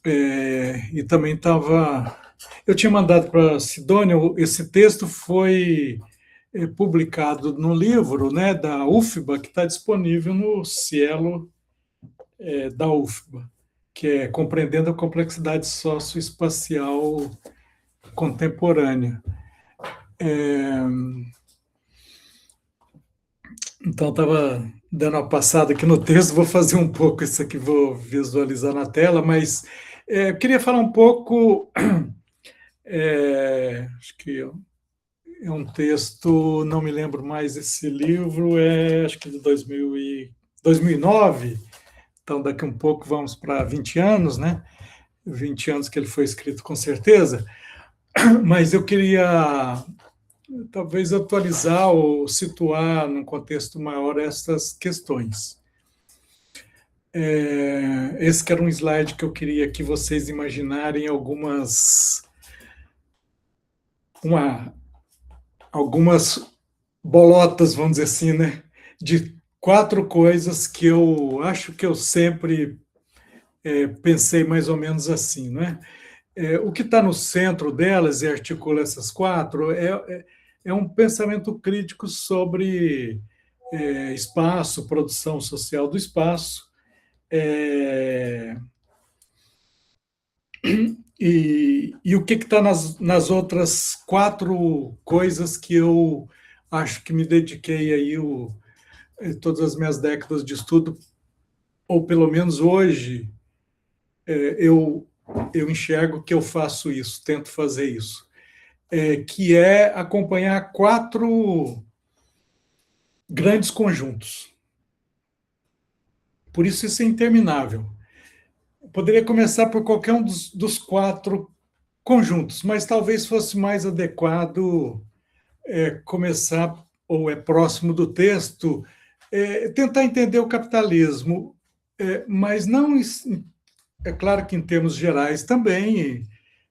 E também estava. Eu tinha mandado para a Sidônia, esse texto foi publicado no livro, né, da UFBA, que está disponível no Cielo da UFBA, que é Compreendendo a Complexidade Socioespacial Contemporânea. Então, estava dando uma passada aqui no texto, vou fazer um pouco isso aqui, vou visualizar na tela, mas eu queria falar um pouco, acho que é um texto, não me lembro mais esse livro, acho que de 2009, então daqui um pouco vamos para 20 anos, né? 20 anos que ele foi escrito com certeza, mas eu queria talvez atualizar ou situar num contexto maior essas questões. Esse que era um slide que eu queria que vocês imaginarem algumas bolotas, vamos dizer assim, né? De 4 coisas que eu acho que eu sempre pensei mais ou menos assim, né? O que está no centro delas e articula essas 4 é um pensamento crítico sobre espaço, produção social do espaço, e o que está nas outras 4 coisas que eu acho que me dediquei aí todas as minhas décadas de estudo, ou pelo menos hoje, eu enxergo que eu faço isso, tento fazer isso, que é acompanhar 4 grandes conjuntos. Por isso é interminável. Poderia começar por qualquer um dos 4 conjuntos, mas talvez fosse mais adequado começar, ou é próximo do texto, tentar entender o capitalismo, mas não, é claro que em termos gerais também,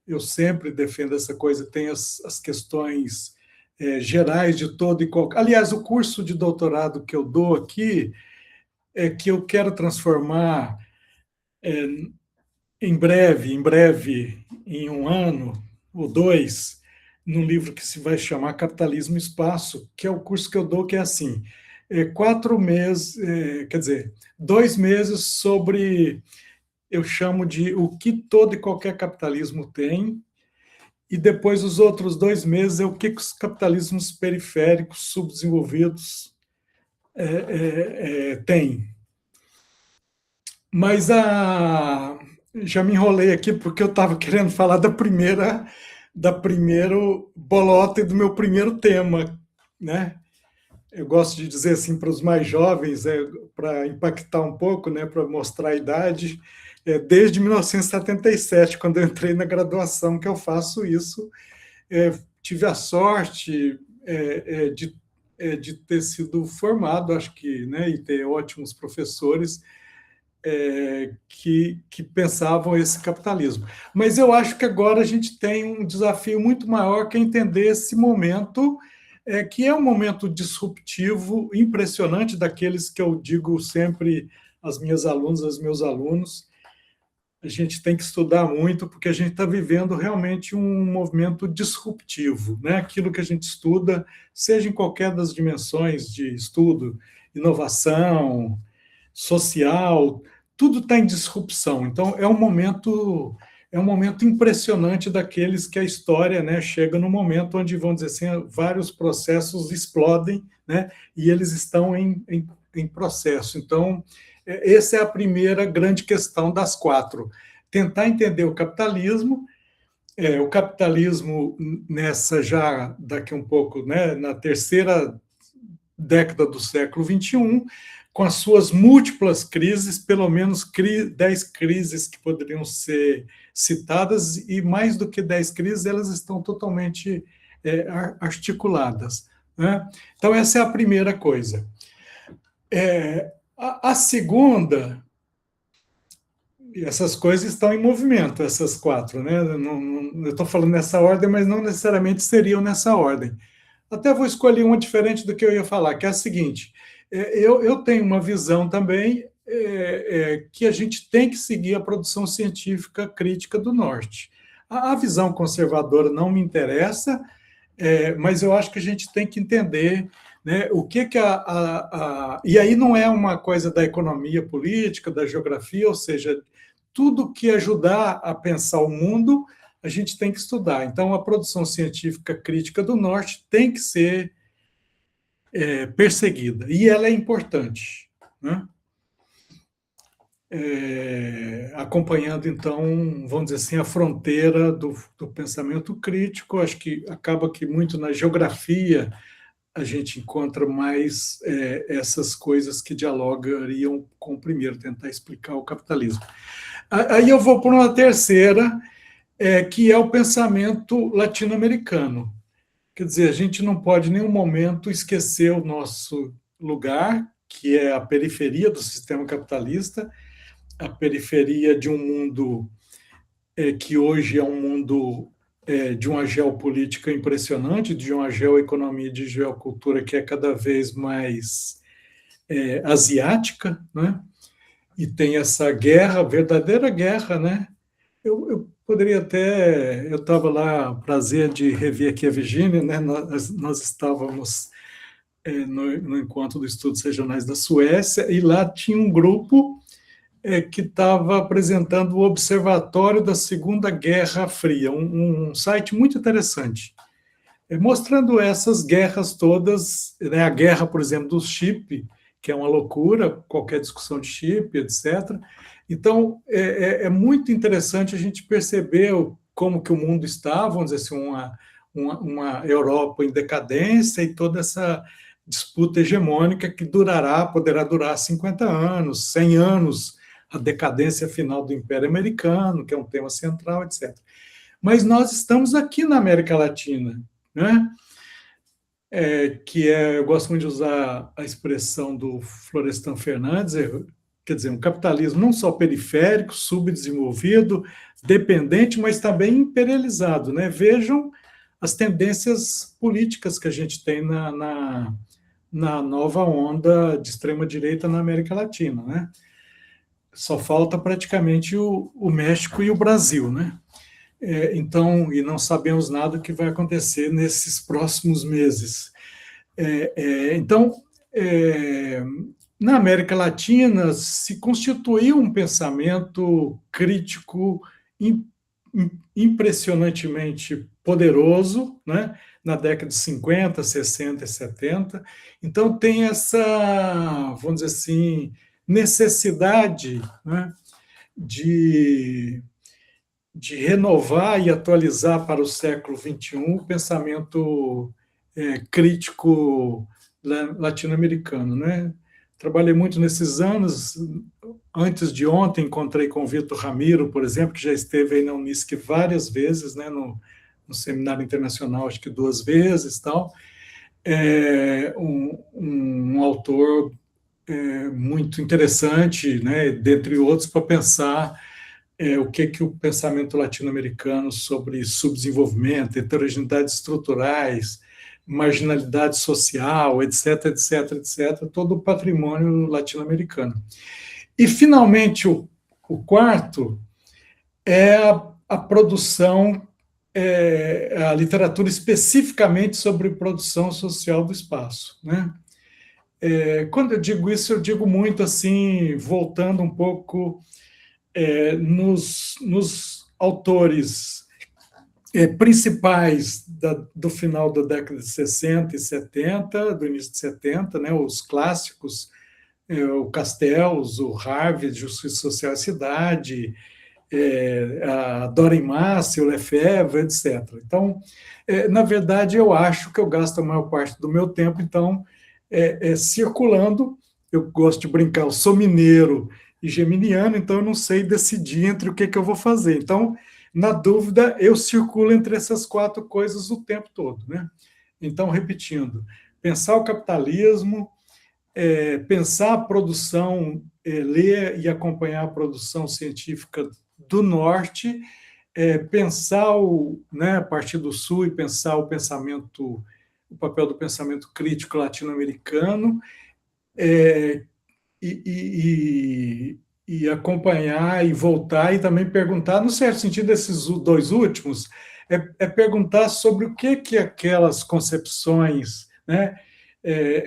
eu sempre defendo essa coisa, tem as questões gerais de todo e qualquer. Aliás, o curso de doutorado que eu dou aqui é que eu quero transformar em breve, em 1 ano ou 2, num livro que se vai chamar Capitalismo e Espaço, que é o curso que eu dou, que é assim, 4 meses, quer dizer, 2 meses sobre, eu chamo de o que todo e qualquer capitalismo tem, e depois os outros 2 meses é o que os capitalismos periféricos, subdesenvolvidos, têm. Mas já me enrolei aqui porque eu estava querendo falar da primeiro bolota e do meu primeiro tema, né? Eu gosto de dizer assim para os mais jovens, para impactar um pouco, né, para mostrar a idade, desde 1977, quando eu entrei na graduação, que eu faço isso. Tive a sorte de ter sido formado, acho que, né, e ter ótimos professores que pensavam esse capitalismo. Mas eu acho que agora a gente tem um desafio muito maior, que é entender esse momento, que é um momento disruptivo, impressionante, daqueles que eu digo sempre às minhas alunas, aos meus alunos. A gente tem que estudar muito, porque a gente está vivendo realmente um movimento disruptivo, né? Aquilo que a gente estuda, seja em qualquer das dimensões de estudo, inovação, social, tudo está em disrupção. Então, é um momento impressionante daqueles que a história, né, chega no momento onde, vamos dizer assim, vários processos explodem, né, e eles estão em processo. Então, essa é a primeira grande questão das 4. Tentar entender o capitalismo nessa já, daqui um pouco, né, na terceira década do século XXI, com as suas múltiplas crises, pelo menos 10 crises que poderiam ser citadas, e mais do que 10 crises, elas estão totalmente articuladas, né? Então, essa é a primeira coisa. A segunda, essas coisas estão em movimento, essas 4, né? Eu estou falando nessa ordem, mas não necessariamente seriam nessa ordem. Até vou escolher uma diferente do que eu ia falar, que é a seguinte: eu tenho uma visão também, que a gente tem que seguir a produção científica crítica do Norte. A visão conservadora não me interessa, mas eu acho que a gente tem que entender, né, o que e aí não é uma coisa da economia política, da geografia, ou seja, tudo que ajudar a pensar o mundo, a gente tem que estudar. Então, a produção científica crítica do Norte tem que ser perseguida, e ela é importante, né? Acompanhando, então, vamos dizer assim, a fronteira do pensamento crítico. Acho que acaba que muito na geografia a gente encontra mais essas coisas que dialogariam com o primeiro, tentar explicar o capitalismo. Aí eu vou por uma terceira, que é o pensamento latino-americano. Quer dizer, a gente não pode em nenhum momento esquecer o nosso lugar, que é a periferia do sistema capitalista, a periferia de um mundo que hoje é um mundo de uma geopolítica impressionante, de uma geoeconomia, de geocultura que é cada vez mais asiática, né? E tem essa guerra, verdadeira guerra, né? Eu poderia até... Eu estava lá, prazer de rever aqui a Virgínia, né? Nós estávamos no encontro dos estudos regionais da Suécia, e lá tinha um grupo que estava apresentando o Observatório da Segunda Guerra Fria, um site muito interessante, mostrando essas guerras todas, né, a guerra, por exemplo, do chip, que é uma loucura, qualquer discussão de chip, etc. Então, é muito interessante a gente perceber como que o mundo está, vamos dizer assim, uma Europa em decadência e toda essa disputa hegemônica que poderá durar 50 anos, 100 anos, a decadência final do Império Americano, que é um tema central, etc. Mas nós estamos aqui na América Latina, né? Eu gosto muito de usar a expressão do Florestan Fernandes, quer dizer, um capitalismo não só periférico, subdesenvolvido, dependente, mas também imperializado, né? Vejam as tendências políticas que a gente tem na nova onda de extrema-direita na América Latina, né? Só falta praticamente o México e o Brasil, né? Então, e não sabemos nada do que vai acontecer nesses próximos meses. Então, na América Latina se constituiu um pensamento crítico impressionantemente poderoso, né? Na década de 50, 60 e 70. Então, tem essa, vamos dizer assim, necessidade, né, de renovar e atualizar para o século XXI o pensamento crítico latino-americano, né? Trabalhei muito nesses anos. Antes de ontem, encontrei com o Vitor Ramiro, por exemplo, que já esteve aí na Unisc várias vezes, né, no Seminário Internacional, acho que 2 vezes, tal. Um autor muito interessante, né, dentre outros, para pensar o que o pensamento latino-americano sobre subdesenvolvimento, heterogeneidades estruturais, marginalidade social, etc., etc., etc., todo o patrimônio latino-americano. E, finalmente, o quarto é a produção, a literatura especificamente sobre produção social do espaço, né? Quando eu digo isso, eu digo muito assim, voltando um pouco nos autores principais do final da década de 60 e 70, do início de 70, né, os clássicos, o Castells, o Harvey, Justiça Social e Cidade, a Dora Massey, o Lefebvre, etc. Então, na verdade, eu acho que eu gasto a maior parte do meu tempo, então, circulando. Eu gosto de brincar, eu sou mineiro e geminiano, então eu não sei decidir entre o que eu vou fazer. Então, na dúvida, eu circulo entre essas 4 coisas o tempo todo, né? Então, repetindo, pensar o capitalismo, pensar a produção, ler e acompanhar a produção científica do Norte, pensar a partir do Sul e pensar o papel do pensamento crítico latino-americano, e acompanhar e voltar e também perguntar, no certo sentido, esses dois últimos, perguntar sobre o que aquelas concepções, né,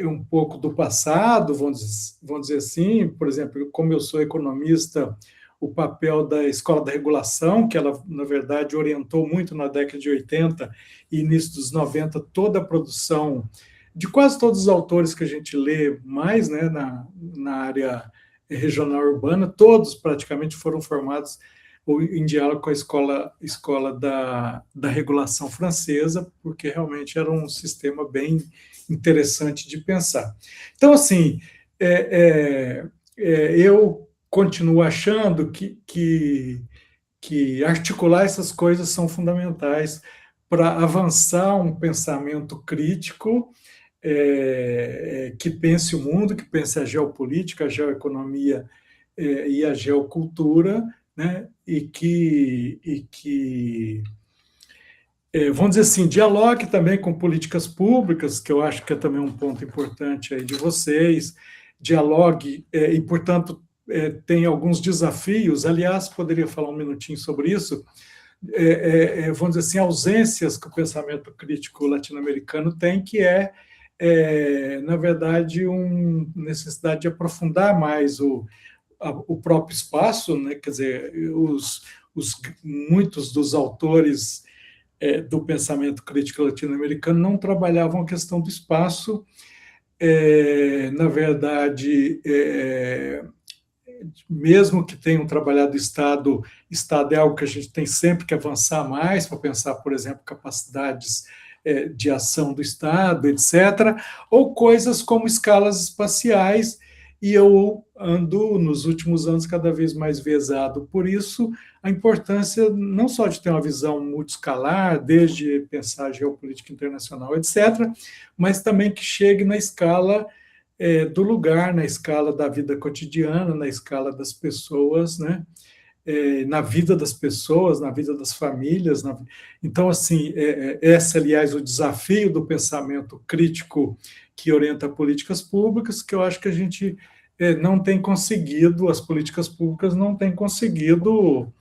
um pouco do passado, vamos dizer assim, por exemplo, como eu sou economista, o papel da Escola da Regulação, que ela, na verdade, orientou muito na década de 80 e início dos 90 toda a produção de quase todos os autores que a gente lê mais, né, na área regional urbana, todos praticamente foram formados em diálogo com a escola da regulação francesa, porque realmente era um sistema bem interessante de pensar. Então, assim, eu continuo achando que articular essas coisas são fundamentais para avançar um pensamento crítico que pense o mundo, que pense a geopolítica, a geoeconomia e a geocultura, né? Vamos dizer assim, dialogue também com políticas públicas, que eu acho que é também um ponto importante aí de vocês, dialogue e, portanto, tem alguns desafios, aliás, poderia falar um minutinho sobre isso, vamos dizer assim, ausências que o pensamento crítico latino-americano tem, que na verdade, uma necessidade de aprofundar mais o próprio espaço, né? Quer dizer, muitos dos autores do pensamento crítico latino-americano não trabalhavam a questão do espaço, na verdade, mesmo que tenham trabalhado Estado é algo que a gente tem sempre que avançar mais para pensar, por exemplo, capacidades de ação do Estado, etc., ou coisas como escalas espaciais, e eu ando, nos últimos anos, cada vez mais vezado por isso, a importância não só de ter uma visão multiescalar, desde pensar geopolítica internacional, etc., mas também que chegue na escala do lugar, na escala da vida cotidiana, na escala das pessoas, né? Na vida das pessoas, na vida das famílias. Então, assim, esse, aliás, o desafio do pensamento crítico que orienta políticas públicas, que eu acho que a gente não tem conseguido, as políticas públicas não têm conseguido,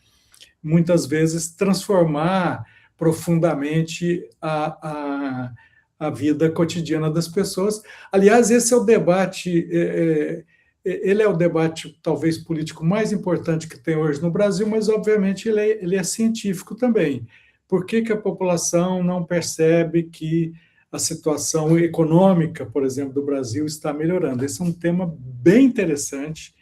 muitas vezes, transformar profundamente a vida cotidiana das pessoas. Aliás, esse é o debate, ele é o debate talvez político mais importante que tem hoje no Brasil, mas obviamente ele é científico também. Por que a população não percebe que a situação econômica, por exemplo, do Brasil está melhorando? Esse é um tema bem interessante,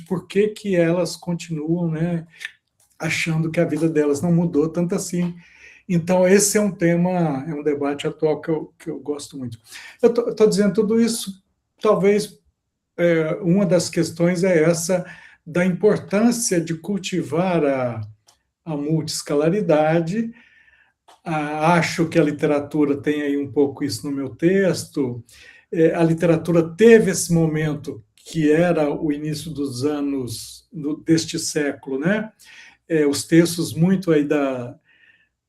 por que elas continuam, né, achando que a vida delas não mudou tanto assim. Então, esse é um tema, é um debate atual que eu gosto muito. Eu estou dizendo tudo isso, talvez uma das questões é essa, da importância de cultivar a multiscalaridade. Acho que a literatura tem aí um pouco isso no meu texto. A literatura teve esse momento, que era o início dos anos deste século, né? Os textos muito aí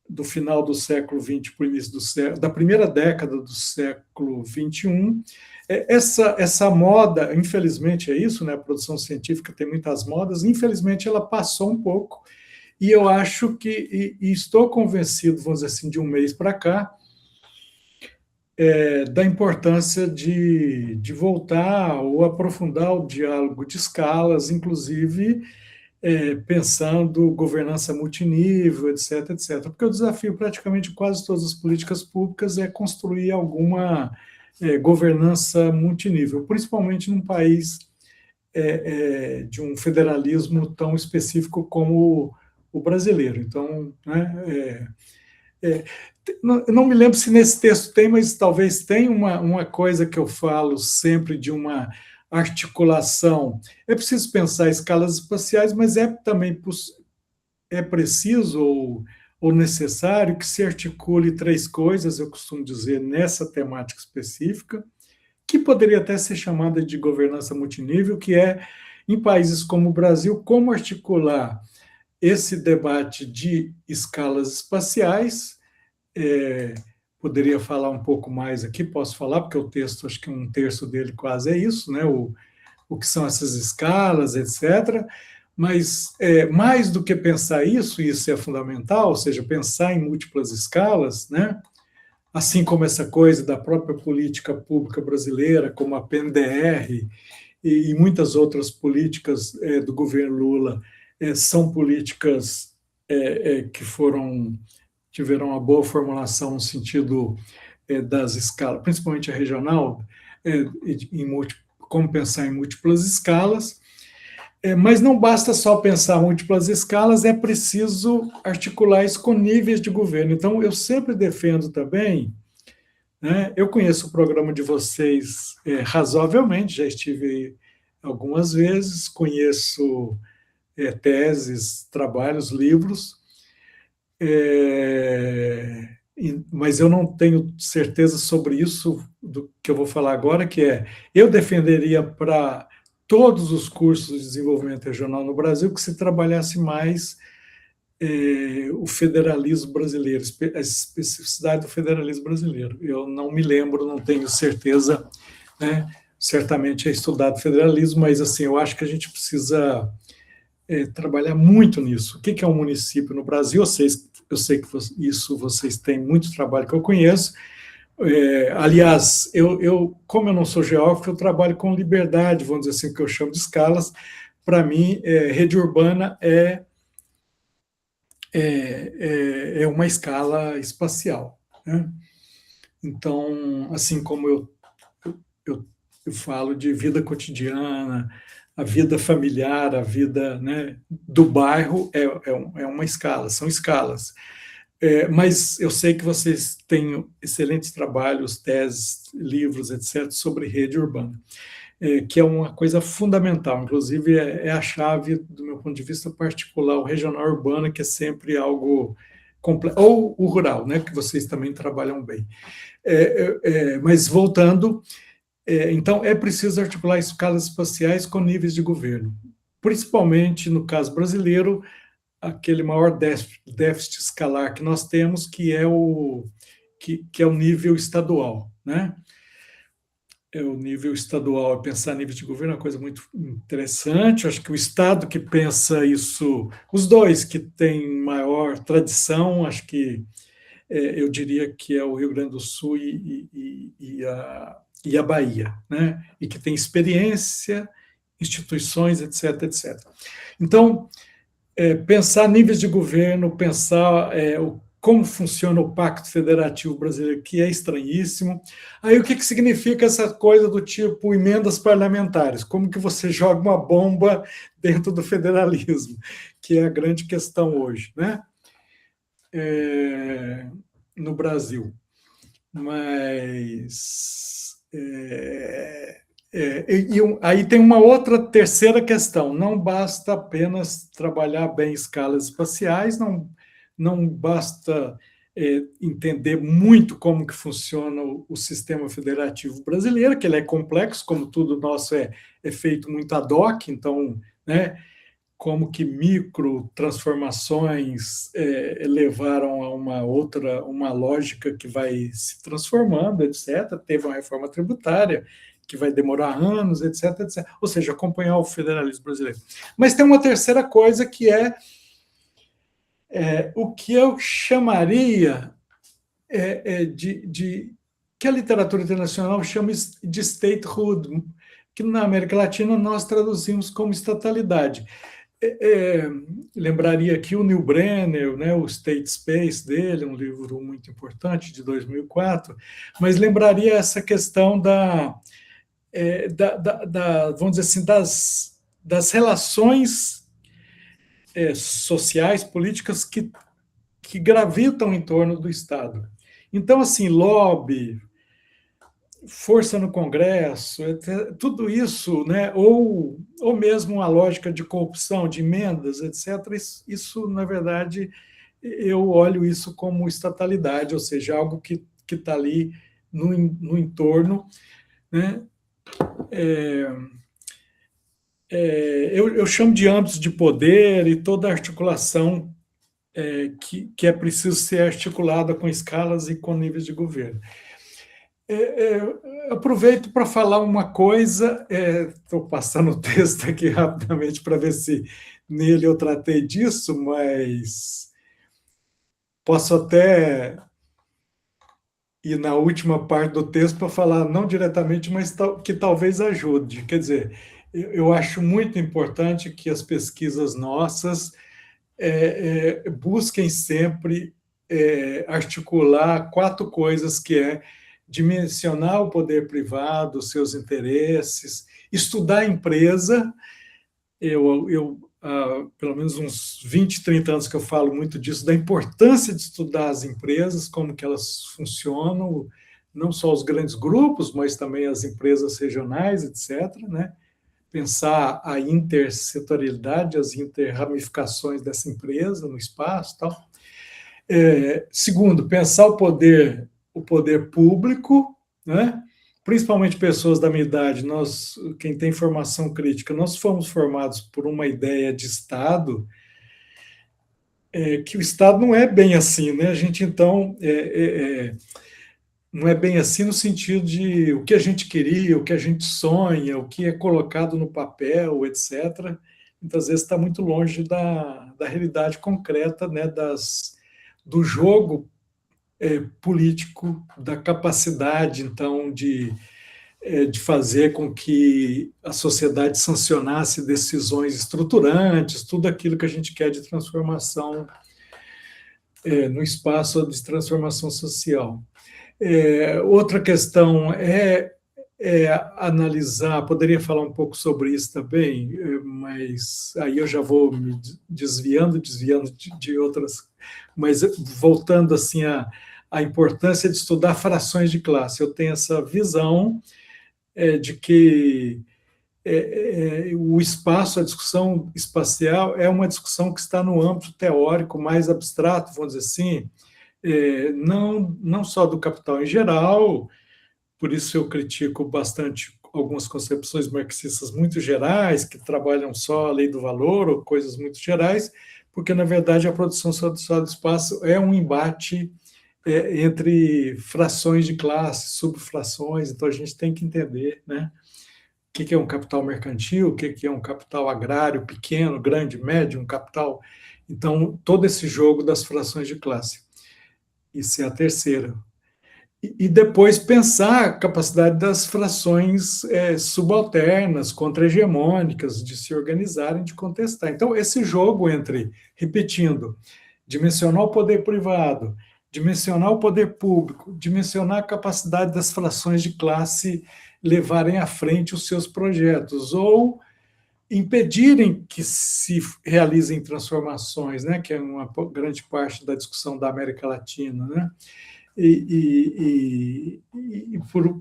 do final do século XX para o início do século, da primeira década do século XXI. Essa moda, infelizmente é isso, né? A produção científica tem muitas modas, infelizmente ela passou um pouco, e eu acho que, e estou convencido, vamos dizer assim, de um mês para cá, da importância de voltar ou aprofundar o diálogo de escalas, inclusive pensando governança multinível, etc., etc. Porque o desafio praticamente de quase todas as políticas públicas é construir alguma governança multinível, principalmente num país de um federalismo tão específico como o brasileiro. Então, né, não me lembro se nesse texto tem, mas talvez tenha uma coisa que eu falo sempre de uma articulação. É preciso pensar escalas espaciais, mas também preciso ou necessário que se articule três coisas, eu costumo dizer, nessa temática específica, que poderia até ser chamada de governança multinível, que é, em países como o Brasil, como articular esse debate de escalas espaciais, poderia falar um pouco mais aqui, posso falar, porque o texto, acho que um terço dele quase é isso, né? O que são essas escalas, etc. Mas, mais do que pensar isso é fundamental, ou seja, pensar em múltiplas escalas, né? Assim como essa coisa da própria política pública brasileira, como a PNDR e muitas outras políticas do governo Lula, são políticas que tiveram uma boa formulação no sentido das escalas, principalmente a regional, como pensar em múltiplas escalas. Mas não basta só pensar múltiplas escalas, é preciso articular isso com níveis de governo. Então, eu sempre defendo também, né, eu conheço o programa de vocês razoavelmente, já estive algumas vezes, conheço teses, trabalhos, livros, mas eu não tenho certeza sobre isso do que eu vou falar agora, que eu defenderia para todos os cursos de desenvolvimento regional no Brasil que se trabalhasse mais o federalismo brasileiro, a especificidade do federalismo brasileiro. Eu não me lembro, não tenho certeza, né? Certamente é estudado federalismo, mas assim, eu acho que a gente precisa trabalhar muito nisso. O que é um município no Brasil? Eu sei que isso vocês têm muito trabalho que eu conheço. Aliás, como eu não sou geógrafo, eu trabalho com liberdade, vamos dizer assim, que eu chamo de escalas. Para mim, rede urbana é uma escala espacial, né? Então, assim como eu falo de vida cotidiana, a vida familiar, a vida, né, do bairro é uma escala, são escalas. Mas eu sei que vocês têm excelentes trabalhos, teses, livros, etc., sobre rede urbana, que é uma coisa fundamental, inclusive é a chave, do meu ponto de vista particular, o regional urbano, que é sempre algo complexo, ou o rural, né, que vocês também trabalham bem. Mas voltando, então é preciso articular escalas espaciais com níveis de governo, principalmente no caso brasileiro, aquele maior déficit escalar que nós temos, que é o nível estadual, né? O nível estadual, pensar nível de governo é uma coisa muito interessante. Eu acho que o Estado que pensa isso, os dois que têm maior tradição, acho que eu diria que é o Rio Grande do Sul e a Bahia, né? E que tem experiência, instituições, etc, etc. Então, pensar níveis de governo, pensar como funciona o Pacto Federativo Brasileiro, que é estranhíssimo. Aí o que significa essa coisa do tipo emendas parlamentares? Como que você joga uma bomba dentro do federalismo, que é a grande questão hoje, né? No Brasil. Mas aí tem uma outra terceira questão. Não basta apenas trabalhar bem escalas espaciais, não basta entender muito como que funciona o sistema federativo brasileiro, que ele é complexo, como tudo nosso é feito muito ad hoc, então, né, como que micro transformações levaram a uma lógica que vai se transformando, etc. Teve uma reforma tributária que vai demorar anos, etc, etc. Ou seja, acompanhar o federalismo brasileiro. Mas tem uma terceira coisa que é o que eu chamaria que a literatura internacional chama de statehood, que na América Latina nós traduzimos como estatalidade. Lembraria aqui o Neil Brenner, né, o State Space dele, um livro muito importante de 2004, mas lembraria essa questão vamos dizer assim, das relações sociais, políticas que gravitam em torno do Estado. Então, assim, lobby, força no Congresso, tudo isso, né, ou mesmo a lógica de corrupção, de emendas, etc., isso, na verdade, eu olho isso como estatalidade, ou seja, algo que está ali no entorno, né? Eu chamo de âmbitos de poder e toda a articulação que é preciso ser articulada com escalas e com níveis de governo. Aproveito para falar uma coisa, estou passando o texto aqui rapidamente para ver se nele eu tratei disso, mas posso até ir na última parte do texto para falar, não diretamente, mas que talvez ajude. Quer dizer, eu acho muito importante que as pesquisas nossas busquem sempre articular 4 coisas, que é dimensionar o poder privado, os seus interesses, estudar a empresa. Há pelo menos uns 20, 30 anos que eu falo muito disso, da importância de estudar as empresas, como que elas funcionam, não só os grandes grupos, mas também as empresas regionais, etc., né? Pensar a intersetorialidade, as interramificações dessa empresa no espaço e tal. Segundo, pensar o poder público, né? Principalmente pessoas da minha idade, quem tem formação crítica, nós fomos formados por uma ideia de Estado, que o Estado não é bem assim, né? A gente, então, não é bem assim no sentido de o que a gente queria, o que a gente sonha, o que é colocado no papel, etc. Muitas vezes está muito longe da realidade concreta, né? Do jogo político, da capacidade, então, de fazer com que a sociedade sancionasse decisões estruturantes, tudo aquilo que a gente quer de transformação no espaço de transformação social. Outra questão é analisar, poderia falar um pouco sobre isso também, mas aí eu já vou me desviando de outras, mas voltando assim à importância de estudar frações de classe. Eu tenho essa visão de que o espaço, a discussão espacial é uma discussão que está no âmbito teórico mais abstrato, vamos dizer assim, não só do capital em geral. Por isso eu critico bastante algumas concepções marxistas muito gerais, que trabalham só a lei do valor ou coisas muito gerais, porque, na verdade, a produção social do espaço é um embate entre frações de classe, subfrações. Então a gente tem que entender, né, o que é um capital mercantil, o que é um capital agrário, pequeno, grande, médio, um capital. Então, todo esse jogo das frações de classe. Isso é a terceira. E depois pensar a capacidade das frações subalternas, contra-hegemônicas, de se organizarem, de contestar. Então, esse jogo entre, repetindo, dimensionar o poder privado, dimensionar o poder público, dimensionar a capacidade das frações de classe levarem à frente os seus projetos, ou impedirem que se realizem transformações, né, que é uma grande parte da discussão da América Latina, né?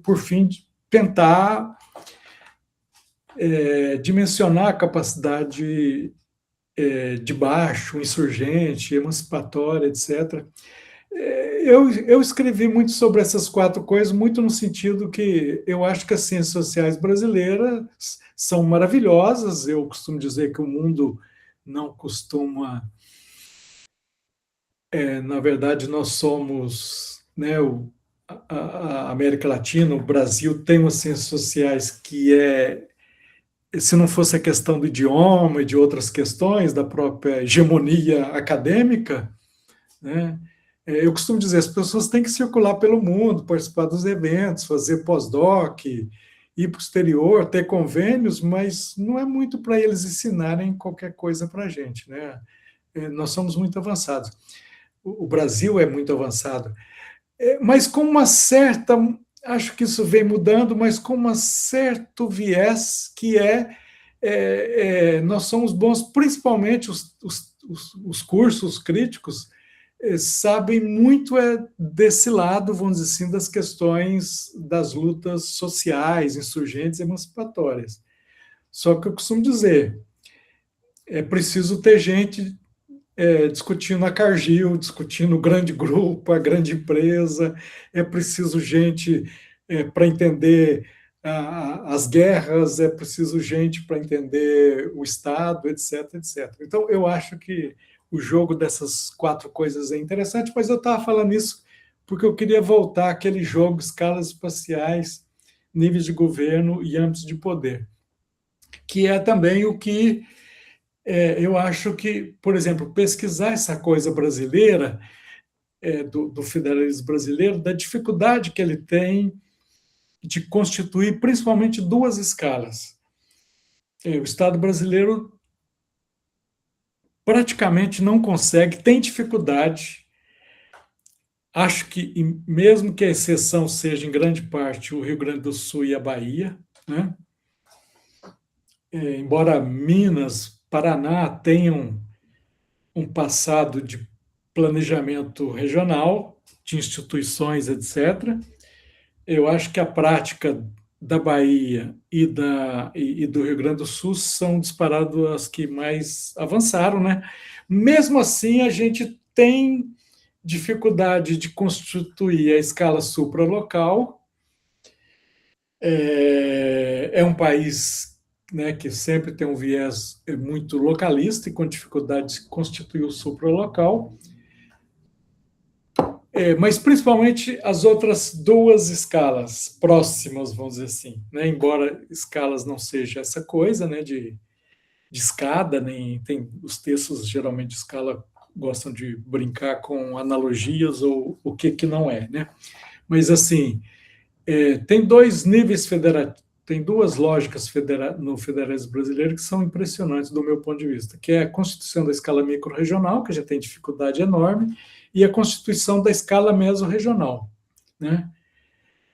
Por fim, tentar dimensionar a capacidade de baixo, insurgente, emancipatória, etc. Eu escrevi muito sobre essas 4 coisas, muito no sentido que eu acho que as ciências sociais brasileiras são maravilhosas. Eu costumo dizer que o mundo não costuma... na verdade, nós somos... né, a América Latina, o Brasil, tem umas ciências sociais que se não fosse a questão do idioma e de outras questões, da própria hegemonia acadêmica, né, eu costumo dizer, as pessoas têm que circular pelo mundo, participar dos eventos, fazer pós-doc, ir para o exterior, ter convênios, mas não é muito para eles ensinarem qualquer coisa para a gente, né? Nós somos muito avançados. O Brasil é muito avançado. Mas com uma certa, acho que isso vem mudando, mas com um certo viés que nós somos bons, principalmente os cursos críticos, sabem muito desse lado, vamos dizer assim, das questões das lutas sociais, insurgentes, emancipatórias. Só que eu costumo dizer, é preciso ter gente discutindo a Cargill, discutindo o grande grupo, a grande empresa, é preciso gente para entender as guerras, é preciso gente para entender o Estado, etc, etc. Então, eu acho que o jogo dessas quatro coisas é interessante, mas eu estava falando isso porque eu queria voltar àquele jogo, escalas espaciais, níveis de governo e âmbitos de poder, que é também o que eu acho que, por exemplo, pesquisar essa coisa brasileira, do federalismo brasileiro, da dificuldade que ele tem de constituir principalmente duas escalas. O Estado brasileiro praticamente não consegue, tem dificuldade. Acho que, mesmo que a exceção seja, em grande parte, o Rio Grande do Sul e a Bahia, né? Embora Minas, Paraná tenham um passado de planejamento regional, de instituições, etc., eu acho que a prática da Bahia e do Rio Grande do Sul são disparadas as que mais avançaram, né? Mesmo assim, a gente tem dificuldade de constituir a escala supralocal. É um país, né, que sempre tem um viés muito localista e com dificuldade de constituir o supralocal. Mas principalmente as outras duas escalas próximas, vamos dizer assim, né? Embora escalas não seja essa coisa, né, de escada, nem tem os textos geralmente de escala gostam de brincar com analogias ou o que não é, né? Mas assim, tem dois níveis federativos, tem duas lógicas no federalismo brasileiro que são impressionantes do meu ponto de vista, que é a constituição da escala micro-regional, que já tem dificuldade enorme, e a constituição da escala mesorregional, né?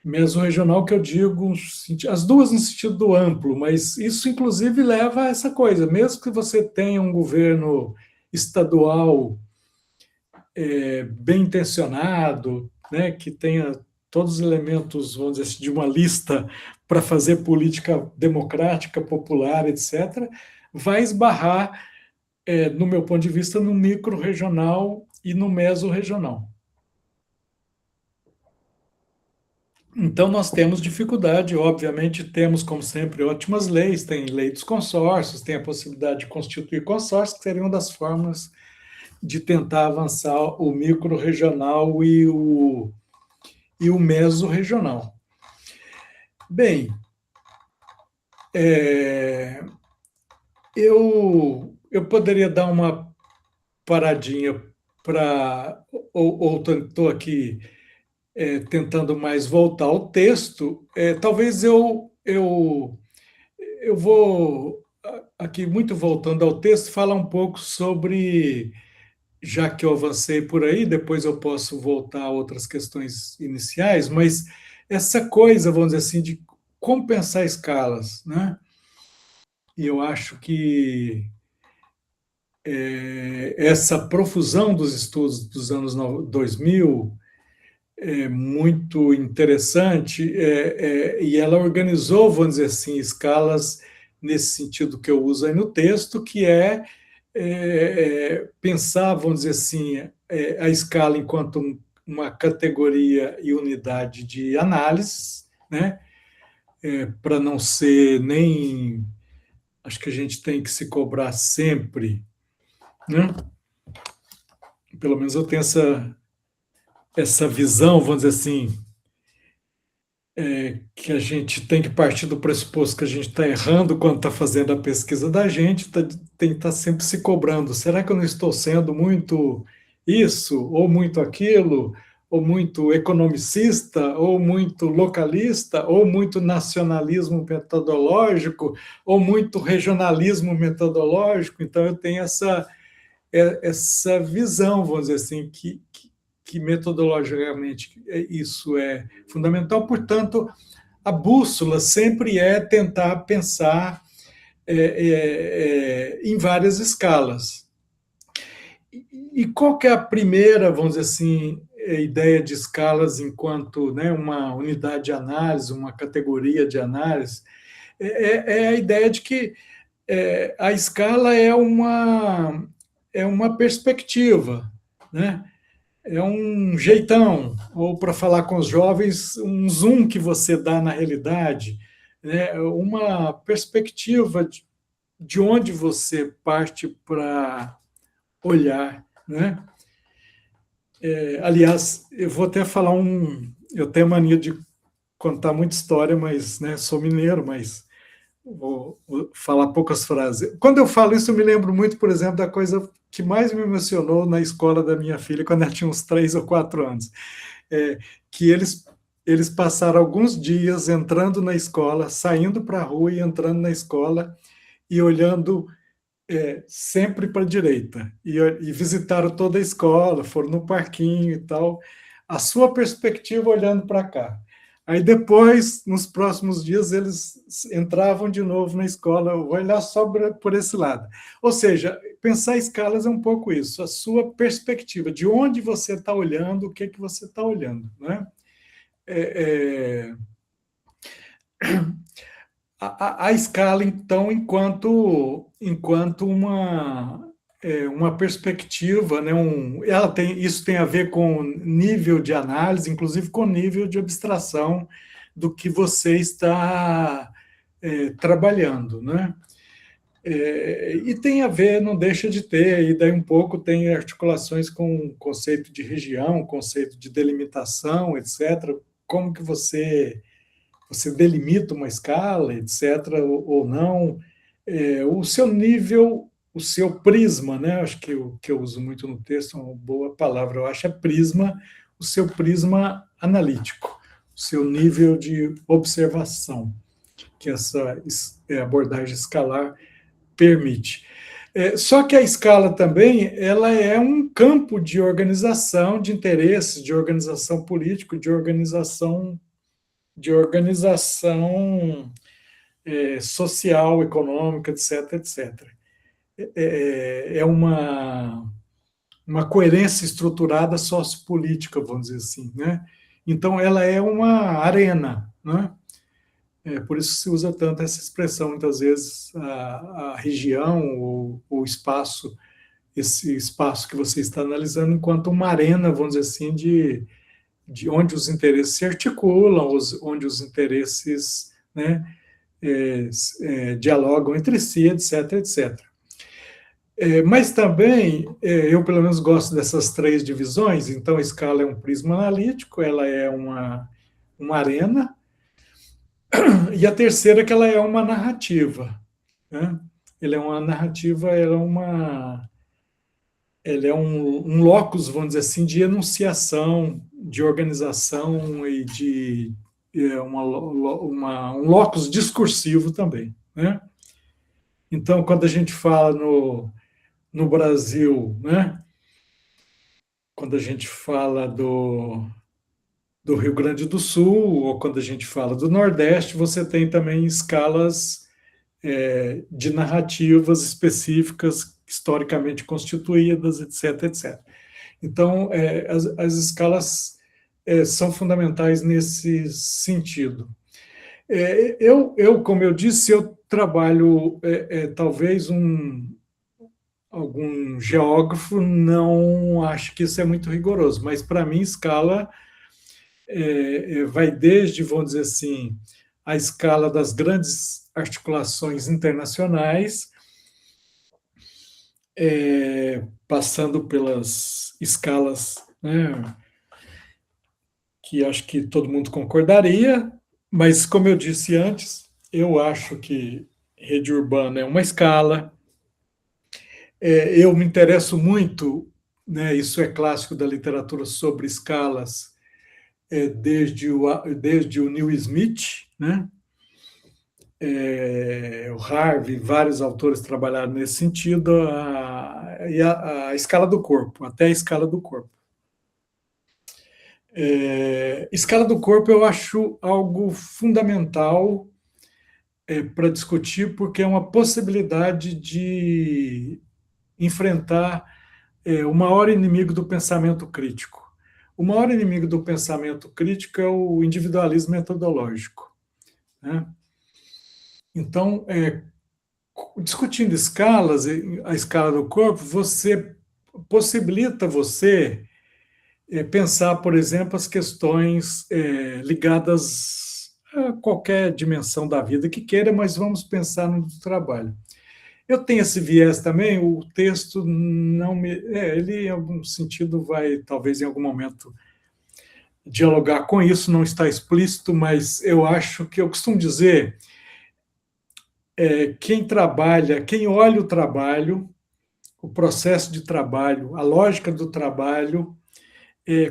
Mesorregional que eu digo, as duas no sentido amplo, mas isso inclusive leva a essa coisa, mesmo que você tenha um governo estadual bem intencionado, né, que tenha todos os elementos, vamos dizer assim, de uma lista para fazer política democrática, popular, etc., vai esbarrar, no meu ponto de vista, no micro-regional e no meso-regional. Então, nós temos dificuldade, obviamente, temos, como sempre, ótimas leis, tem lei dos consórcios, tem a possibilidade de constituir consórcios, que seria uma das formas de tentar avançar o micro-regional e o meso-regional. Bem, eu poderia dar uma paradinha para, ou estou aqui tentando mais voltar ao texto, talvez eu vou, aqui muito voltando ao texto, falar um pouco sobre, já que eu avancei por aí, depois eu posso voltar a outras questões iniciais, mas essa coisa, vamos dizer assim, de como pensar escalas, né? E eu acho que essa profusão dos estudos dos anos 2000 é muito interessante, e ela organizou, vamos dizer assim, escalas nesse sentido que eu uso aí no texto, que pensar, vamos dizer assim, a escala enquanto uma categoria e unidade de análise, né? Para não ser nem... Acho que a gente tem que se cobrar sempre, né? Pelo menos eu tenho essa visão, vamos dizer assim, que a gente tem que partir do pressuposto que a gente está errando quando está fazendo a pesquisa da gente, tem que estar sempre se cobrando. Será que eu não estou sendo muito isso, ou muito aquilo, ou muito economicista, ou muito localista, ou muito nacionalismo metodológico, ou muito regionalismo metodológico? Então, eu tenho essa visão, vamos dizer assim, que metodologicamente isso é fundamental. Portanto, a bússola sempre é tentar pensar em várias escalas. E qual que é a primeira, vamos dizer assim, ideia de escalas enquanto, né, uma unidade de análise, uma categoria de análise? É a ideia de que a escala é uma perspectiva, né? É um jeitão, ou para falar com os jovens, um zoom que você dá na realidade, né, uma perspectiva de onde você parte para olhar, né? Aliás, eu vou até falar eu tenho mania de contar muita história, mas, né, sou mineiro, mas vou falar poucas frases. Quando eu falo isso, eu me lembro muito, por exemplo, da coisa que mais me emocionou na escola da minha filha, quando ela tinha uns 3 ou 4 anos, é, que eles passaram alguns dias entrando na escola, saindo para a rua e entrando na escola e olhando sempre para a direita. E visitaram toda a escola, foram no parquinho e tal. A sua perspectiva olhando para cá. Aí depois, nos próximos dias, eles entravam de novo na escola, vou olhar só por esse lado. Ou seja, pensar escalas é um pouco isso, a sua perspectiva, de onde você está olhando, o que é que você está olhando. Né? É, a escala, então, enquanto uma perspectiva, né, isso tem a ver com nível de análise, inclusive com nível de abstração do que você está trabalhando. Né? E tem a ver, não deixa de ter, e daí um pouco tem articulações com o conceito de região, conceito de delimitação, etc. Como que você delimita uma escala, etc., ou não, o seu nível, o seu prisma, né? Acho que o que eu uso muito no texto é uma boa palavra, eu acho, é prisma, o seu prisma analítico, o seu nível de observação, que essa abordagem escalar permite. Só que a escala também ela é um campo de organização de interesses, de organização político, de organização social, econômica, etc, etc. É uma coerência estruturada sociopolítica, vamos dizer assim, né? Então, ela é uma arena, né? Por isso se usa tanto essa expressão, muitas vezes, a região ou o espaço, esse espaço que você está analisando, enquanto uma arena, vamos dizer assim, de onde os interesses se articulam, onde os interesses, né, dialogam entre si, etc, etc. Mas também, eu pelo menos gosto dessas três divisões, então a escala é um prisma analítico, ela é uma arena, e a terceira é que ela é uma narrativa. Né? Ela é uma narrativa, ela é um locus, vamos dizer assim, de enunciação, de organização e de um locus discursivo também. Né? Então, quando a gente fala no Brasil, né? Quando a gente fala do Rio Grande do Sul, ou quando a gente fala do Nordeste, você tem também escalas de narrativas específicas, historicamente constituídas, etc, etc. Então, as escalas são fundamentais nesse sentido. Como eu disse, eu trabalho, talvez algum geógrafo não ache que isso é muito rigoroso, mas para mim, escala vai desde, vamos dizer assim, a escala das grandes articulações internacionais, passando pelas escalas, né, que acho que todo mundo concordaria, mas, como eu disse antes, eu acho que rede urbana é uma escala. Eu me interesso muito, né, isso é clássico da literatura sobre escalas, desde o Neil Smith, né? O Harvey, vários autores trabalharam nesse sentido, a escala do corpo, até a escala do corpo. Escala do corpo eu acho algo fundamental para discutir, porque é uma possibilidade de enfrentar o maior inimigo do pensamento crítico. O maior inimigo do pensamento crítico é o individualismo metodológico. Né? Então, discutindo escalas, a escala do corpo, possibilita você pensar, por exemplo, as questões ligadas qualquer dimensão da vida que queira, mas vamos pensar no trabalho. Eu tenho esse viés também, o texto não me. Ele, em algum sentido, vai, talvez em algum momento, dialogar com isso, não está explícito, mas eu acho que eu costumo dizer: quem trabalha, quem olha o trabalho, o processo de trabalho, a lógica do trabalho,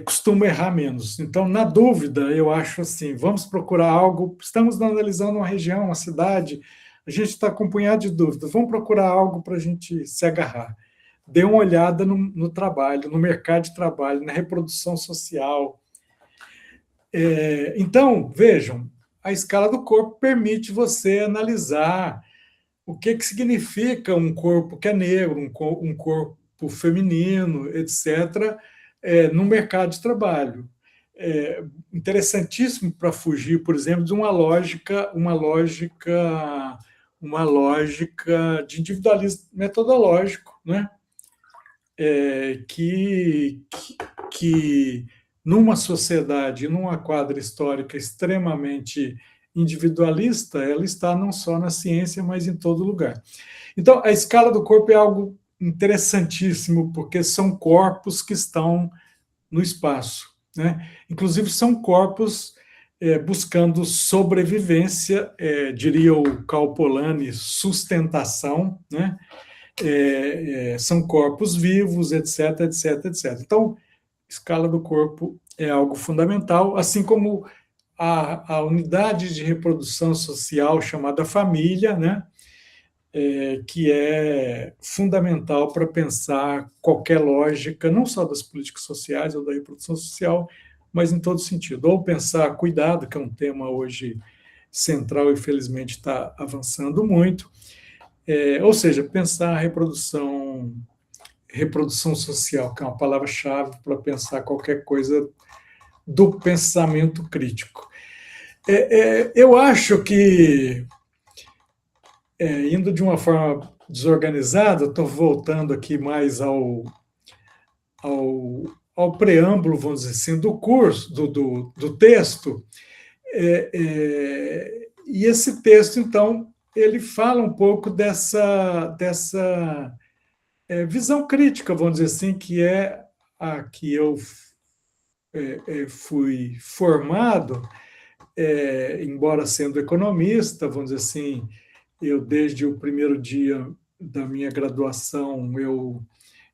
costuma errar menos. Então, na dúvida, eu acho assim: vamos procurar algo. Estamos analisando uma região, uma cidade, a gente está com um punhado de dúvidas, vamos procurar algo para a gente se agarrar. Dê uma olhada no trabalho, no mercado de trabalho, na reprodução social. Então, vejam, a escala do corpo permite você analisar o que significa um corpo que é negro, um corpo feminino, etc., no mercado de trabalho. Interessantíssimo para fugir, por exemplo, de uma lógica de individualismo metodológico, né? Que numa sociedade, numa quadra histórica extremamente individualista, ela está não só na ciência, mas em todo lugar. Então, a escala do corpo é algo interessantíssimo, porque são corpos que estão no espaço, né? Inclusive, são corpos buscando sobrevivência, diria o Karl Polanyi, sustentação, né? São corpos vivos, etc, etc, etc. Então, escala do corpo é algo fundamental, assim como a unidade de reprodução social chamada família, né? Que é fundamental para pensar qualquer lógica, não só das políticas sociais ou da reprodução social, mas em todo sentido. Ou pensar cuidado, que é um tema hoje central e, felizmente, está avançando muito. Ou seja, pensar a reprodução social, que é uma palavra-chave para pensar qualquer coisa do pensamento crítico. Eu acho que, indo de uma forma desorganizada, estou voltando aqui mais ao preâmbulo, vamos dizer assim, do curso, do texto, e esse texto, então, ele fala um pouco dessa visão crítica, vamos dizer assim, que é a que eu fui formado, embora sendo economista, vamos dizer assim, eu desde o primeiro dia da minha graduação,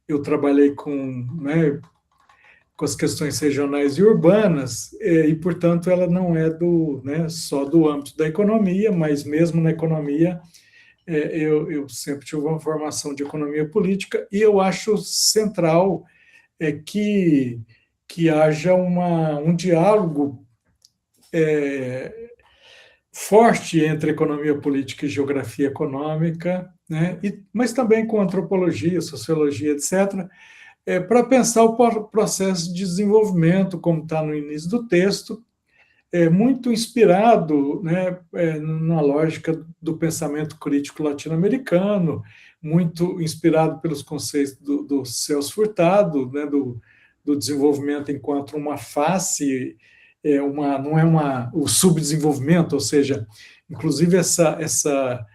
eu trabalhei com as questões regionais e urbanas, e, portanto, ela não é só do âmbito da economia, mas mesmo na economia, eu sempre tive uma formação de economia política, e eu acho central que haja um diálogo forte entre economia política e geografia econômica, né? Mas também com antropologia, sociologia, etc., para pensar o processo de desenvolvimento, como está no início do texto, muito inspirado, né, na lógica do pensamento crítico latino-americano, muito inspirado pelos conceitos do Celso Furtado, né, do desenvolvimento enquanto uma face, não é o subdesenvolvimento, ou seja, inclusive essa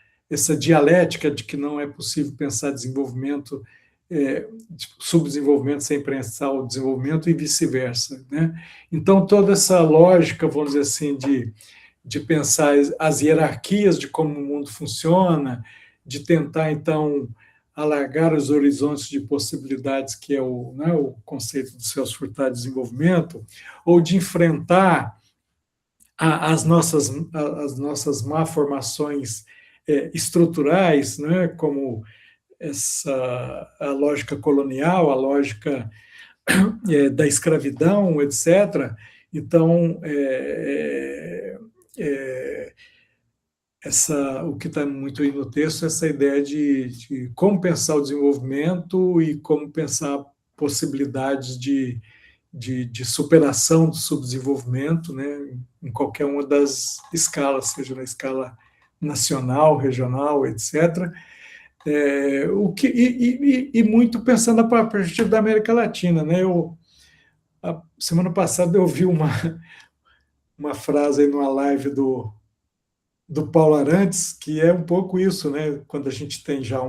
dialética de que não é possível pensar desenvolvimento, subdesenvolvimento sem pensar o desenvolvimento e vice-versa, né? Então, toda essa lógica, vamos dizer assim, de pensar as hierarquias de como o mundo funciona, de tentar, então, alargar os horizontes de possibilidades, que é o conceito do Celso Furtado de desenvolvimento, ou de enfrentar as nossas malformações estruturais, né, como a lógica colonial, a lógica da escravidão, etc. Então, o que está muito aí no texto é essa ideia de como pensar o desenvolvimento e como pensar possibilidades de superação do subdesenvolvimento, né, em qualquer uma das escalas, seja na escala nacional, regional, etc., e muito pensando a partir da América Latina, né? A semana passada eu vi uma frase aí numa live do Paulo Arantes, que é um pouco isso, né? Quando a gente tem já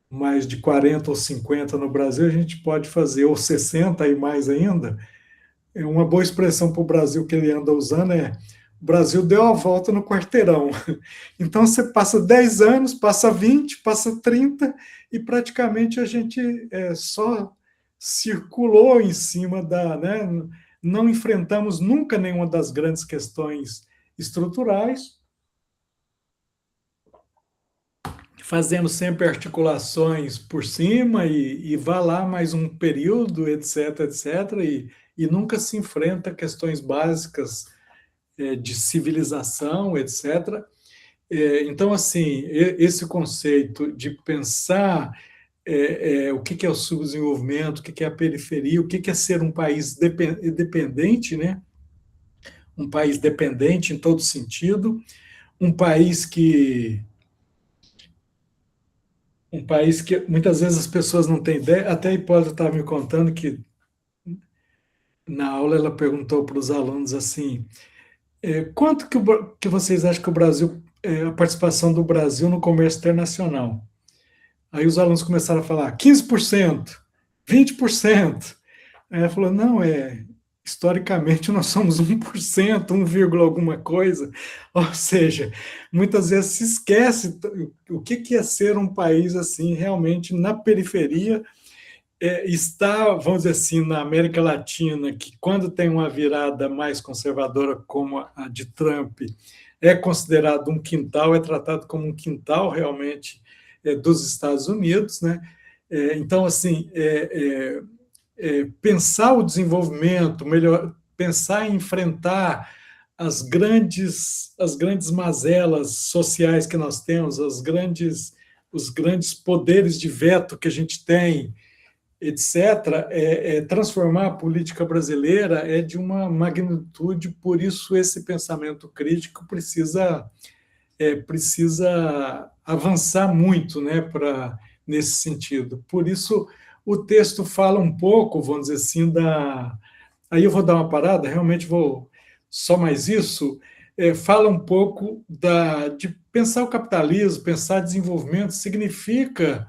mais de 40 ou 50 no Brasil, a gente pode fazer, ou 60 e mais ainda. É uma boa expressão para o Brasil que ele anda usando é: o Brasil deu a volta no quarteirão. Então você passa 10 anos, passa 20, passa 30 e praticamente a gente só circulou em cima da, né? Não enfrentamos nunca nenhuma das grandes questões estruturais, fazendo sempre articulações por cima e vá lá mais um período, etc, etc, e nunca se enfrenta questões básicas de civilização, etc. Então, assim, esse conceito de pensar o que é o subdesenvolvimento, o que é a periferia, o que é ser um país dependente, né? Um país dependente em todo sentido, um país que muitas vezes as pessoas não têm ideia. Até a Hipólita estava me contando que na aula ela perguntou para os alunos assim: quanto que vocês acham que o Brasil, a participação do Brasil no comércio internacional? Aí os alunos começaram a falar 15%, 20%. Aí ela falou: não, historicamente nós somos 1%, 1, alguma coisa. Ou seja, muitas vezes se esquece o que é ser um país assim, realmente na periferia. Está, vamos dizer assim, na América Latina, que quando tem uma virada mais conservadora como a de Trump, é considerado um quintal, é tratado como um quintal realmente dos Estados Unidos, né? Então, assim, pensar o desenvolvimento, pensar em enfrentar as grandes mazelas sociais que nós temos, os grandes poderes de veto que a gente tem, etc., transformar a política brasileira é de uma magnitude, por isso esse pensamento crítico precisa avançar muito, né, nesse sentido. Por isso, o texto fala um pouco, vamos dizer assim, Aí eu vou dar uma parada, realmente vou só mais isso. Fala um pouco de pensar o capitalismo, pensar desenvolvimento, significa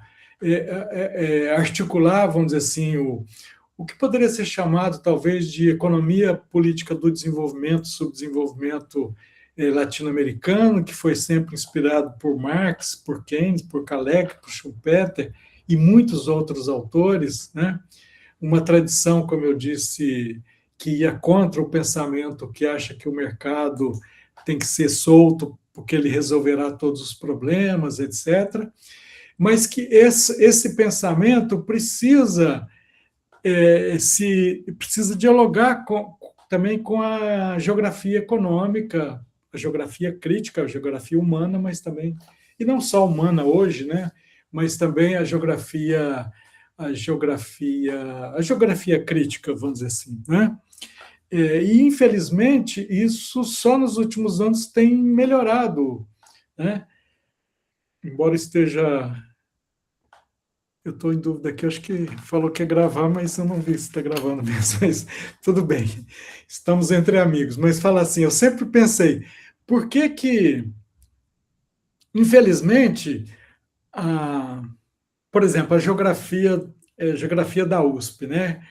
articular, vamos dizer assim, o que poderia ser chamado talvez de economia política do desenvolvimento, subdesenvolvimento latino-americano, que foi sempre inspirado por Marx, por Keynes, por Hayek, por Schumpeter e muitos outros autores, né? Uma tradição, como eu disse, que ia contra o pensamento que acha que o mercado tem que ser solto porque ele resolverá todos os problemas, etc. Mas que esse pensamento precisa dialogar também com a geografia econômica, a geografia crítica, a geografia humana, mas também, e não só humana hoje, né? Mas também a geografia crítica, vamos dizer assim, né? E, infelizmente, isso só nos últimos anos tem melhorado, né? Embora esteja... Eu estou em dúvida aqui, acho que falou que ia gravar, mas eu não vi se está gravando mesmo, mas tudo bem, estamos entre amigos. Mas fala assim, eu sempre pensei, por que, infelizmente, por exemplo, a geografia da USP, né?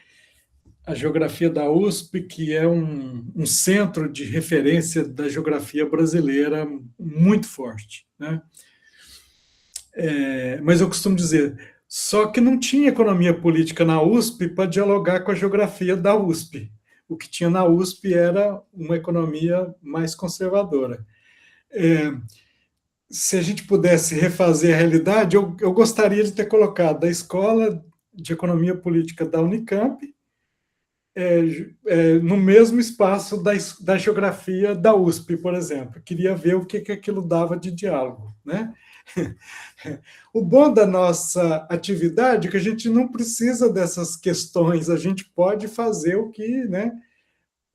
A geografia da USP, que é um centro de referência da geografia brasileira muito forte, né? Mas eu costumo dizer, só que não tinha economia política na USP para dialogar com a geografia da USP. O que tinha na USP era uma economia mais conservadora. Se a gente pudesse refazer a realidade, eu gostaria de ter colocado a escola de economia política da Unicamp no mesmo espaço da geografia da USP, por exemplo. Queria ver o que aquilo dava de diálogo, né? O bom da nossa atividade é que a gente não precisa dessas questões, a gente pode fazer o que, né?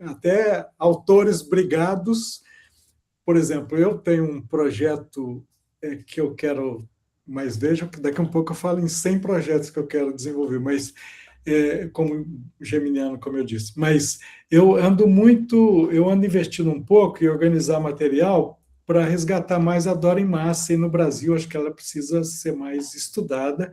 Até autores brigados, por exemplo, eu tenho um projeto que eu quero, mas veja que daqui a um pouco eu falo em 100 projetos que eu quero desenvolver, mas como geminiano, como eu disse. Mas eu ando investindo um pouco em organizar material para resgatar mais a Dora em Massa, e no Brasil acho que ela precisa ser mais estudada.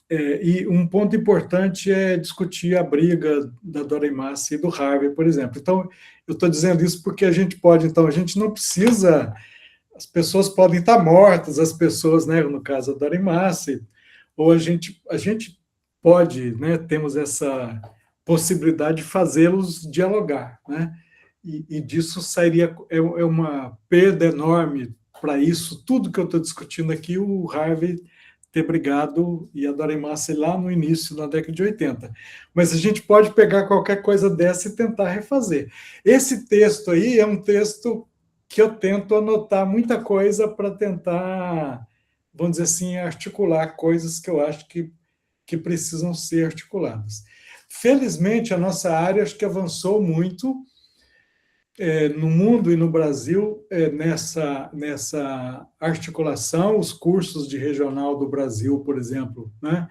E um ponto importante é discutir a briga da Dora em Massa e do Harvey, por exemplo. Então, eu estou dizendo isso porque a gente não precisa, as pessoas podem estar mortas, as pessoas, né, no caso da Dora em Massa, ou a gente pode, né, temos essa possibilidade de fazê-los dialogar, né? E disso sairia uma perda enorme para isso. Tudo que eu estou discutindo aqui, o Harvey ter brigado e a Dora Massa lá no início, na década de 80. Mas a gente pode pegar qualquer coisa dessa e tentar refazer. Esse texto aí é um texto que eu tento anotar muita coisa para tentar, vamos dizer assim, articular coisas que eu acho que precisam ser articuladas. Felizmente, a nossa área acho que avançou muito no mundo e no Brasil nessa articulação. Os cursos de regional do Brasil, por exemplo, né,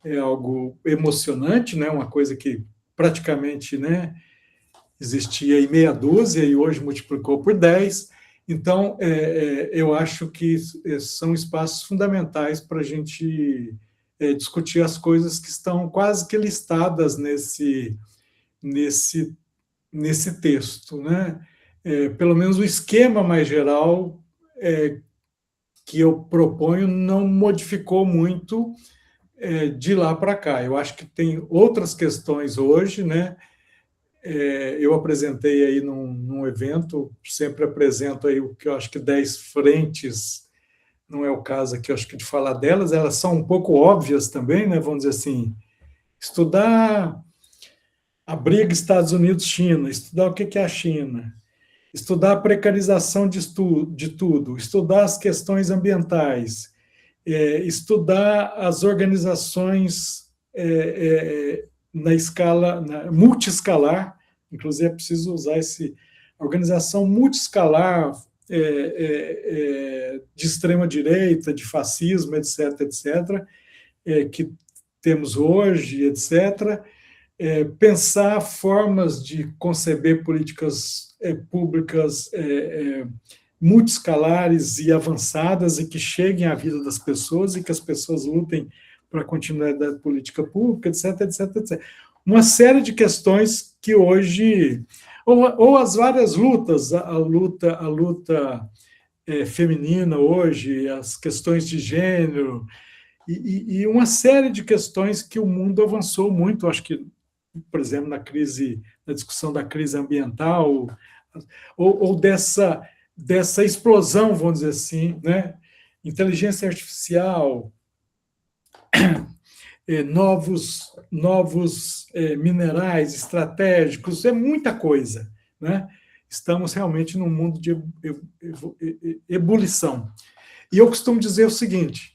é algo emocionante, né, uma coisa que praticamente, né, existia em meia dúzia e hoje multiplicou por 10. Então, eu acho que são espaços fundamentais para a gente discutir as coisas que estão quase que listadas nesse, nesse texto, né? Pelo menos o esquema mais geral que eu proponho não modificou muito de lá para cá. Eu acho que tem outras questões hoje, né? Eu apresentei aí num evento, sempre apresento aí o que eu acho que 10 frentes, não é o caso aqui, eu acho que de falar delas, elas são um pouco óbvias também, né? Vamos dizer assim, estudar a briga Estados Unidos-China, estudar o que é a China, estudar a precarização de tudo, estudar as questões ambientais, estudar as organizações na escala multiescalar, inclusive é preciso usar esse organização multiescalar de extrema direita, de fascismo, etc., etc., que temos hoje, etc., pensar formas de conceber políticas públicas multiescalares e avançadas e que cheguem à vida das pessoas e que as pessoas lutem para a continuidade da política pública, etc., etc., etc. Uma série de questões que hoje, ou as várias lutas, a luta feminina hoje, as questões de gênero, e uma série de questões que o mundo avançou muito, acho que, por exemplo, na discussão da crise ambiental, ou dessa explosão, vamos dizer assim, né? Inteligência artificial, novos minerais estratégicos, é muita coisa, né? Estamos realmente num mundo de ebulição. E eu costumo dizer o seguinte,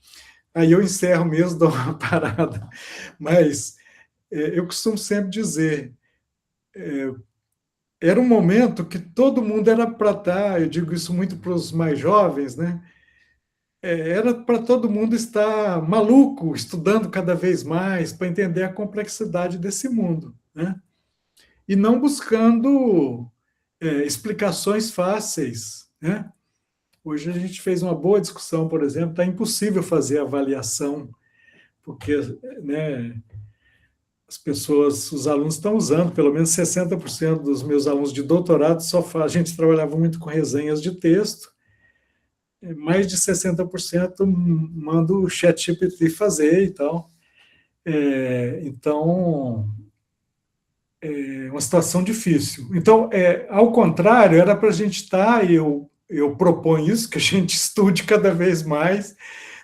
aí eu encerro mesmo, dou uma parada, mas eu costumo sempre dizer, era um momento que todo mundo era para estar, eu digo isso muito para os mais jovens, né? Era para todo mundo estar maluco, estudando cada vez mais para entender a complexidade desse mundo, né? E não buscando explicações fáceis, né? Hoje a gente fez uma boa discussão, por exemplo, está impossível fazer avaliação, porque, né, as pessoas, os alunos estão usando, pelo menos 60% dos meus alunos de doutorado a gente trabalhava muito com resenhas de texto, mais de 60% manda o ChatGPT fazer e tal. Então, é uma situação difícil. Então, ao contrário, era para a gente estar, e eu proponho isso, que a gente estude cada vez mais,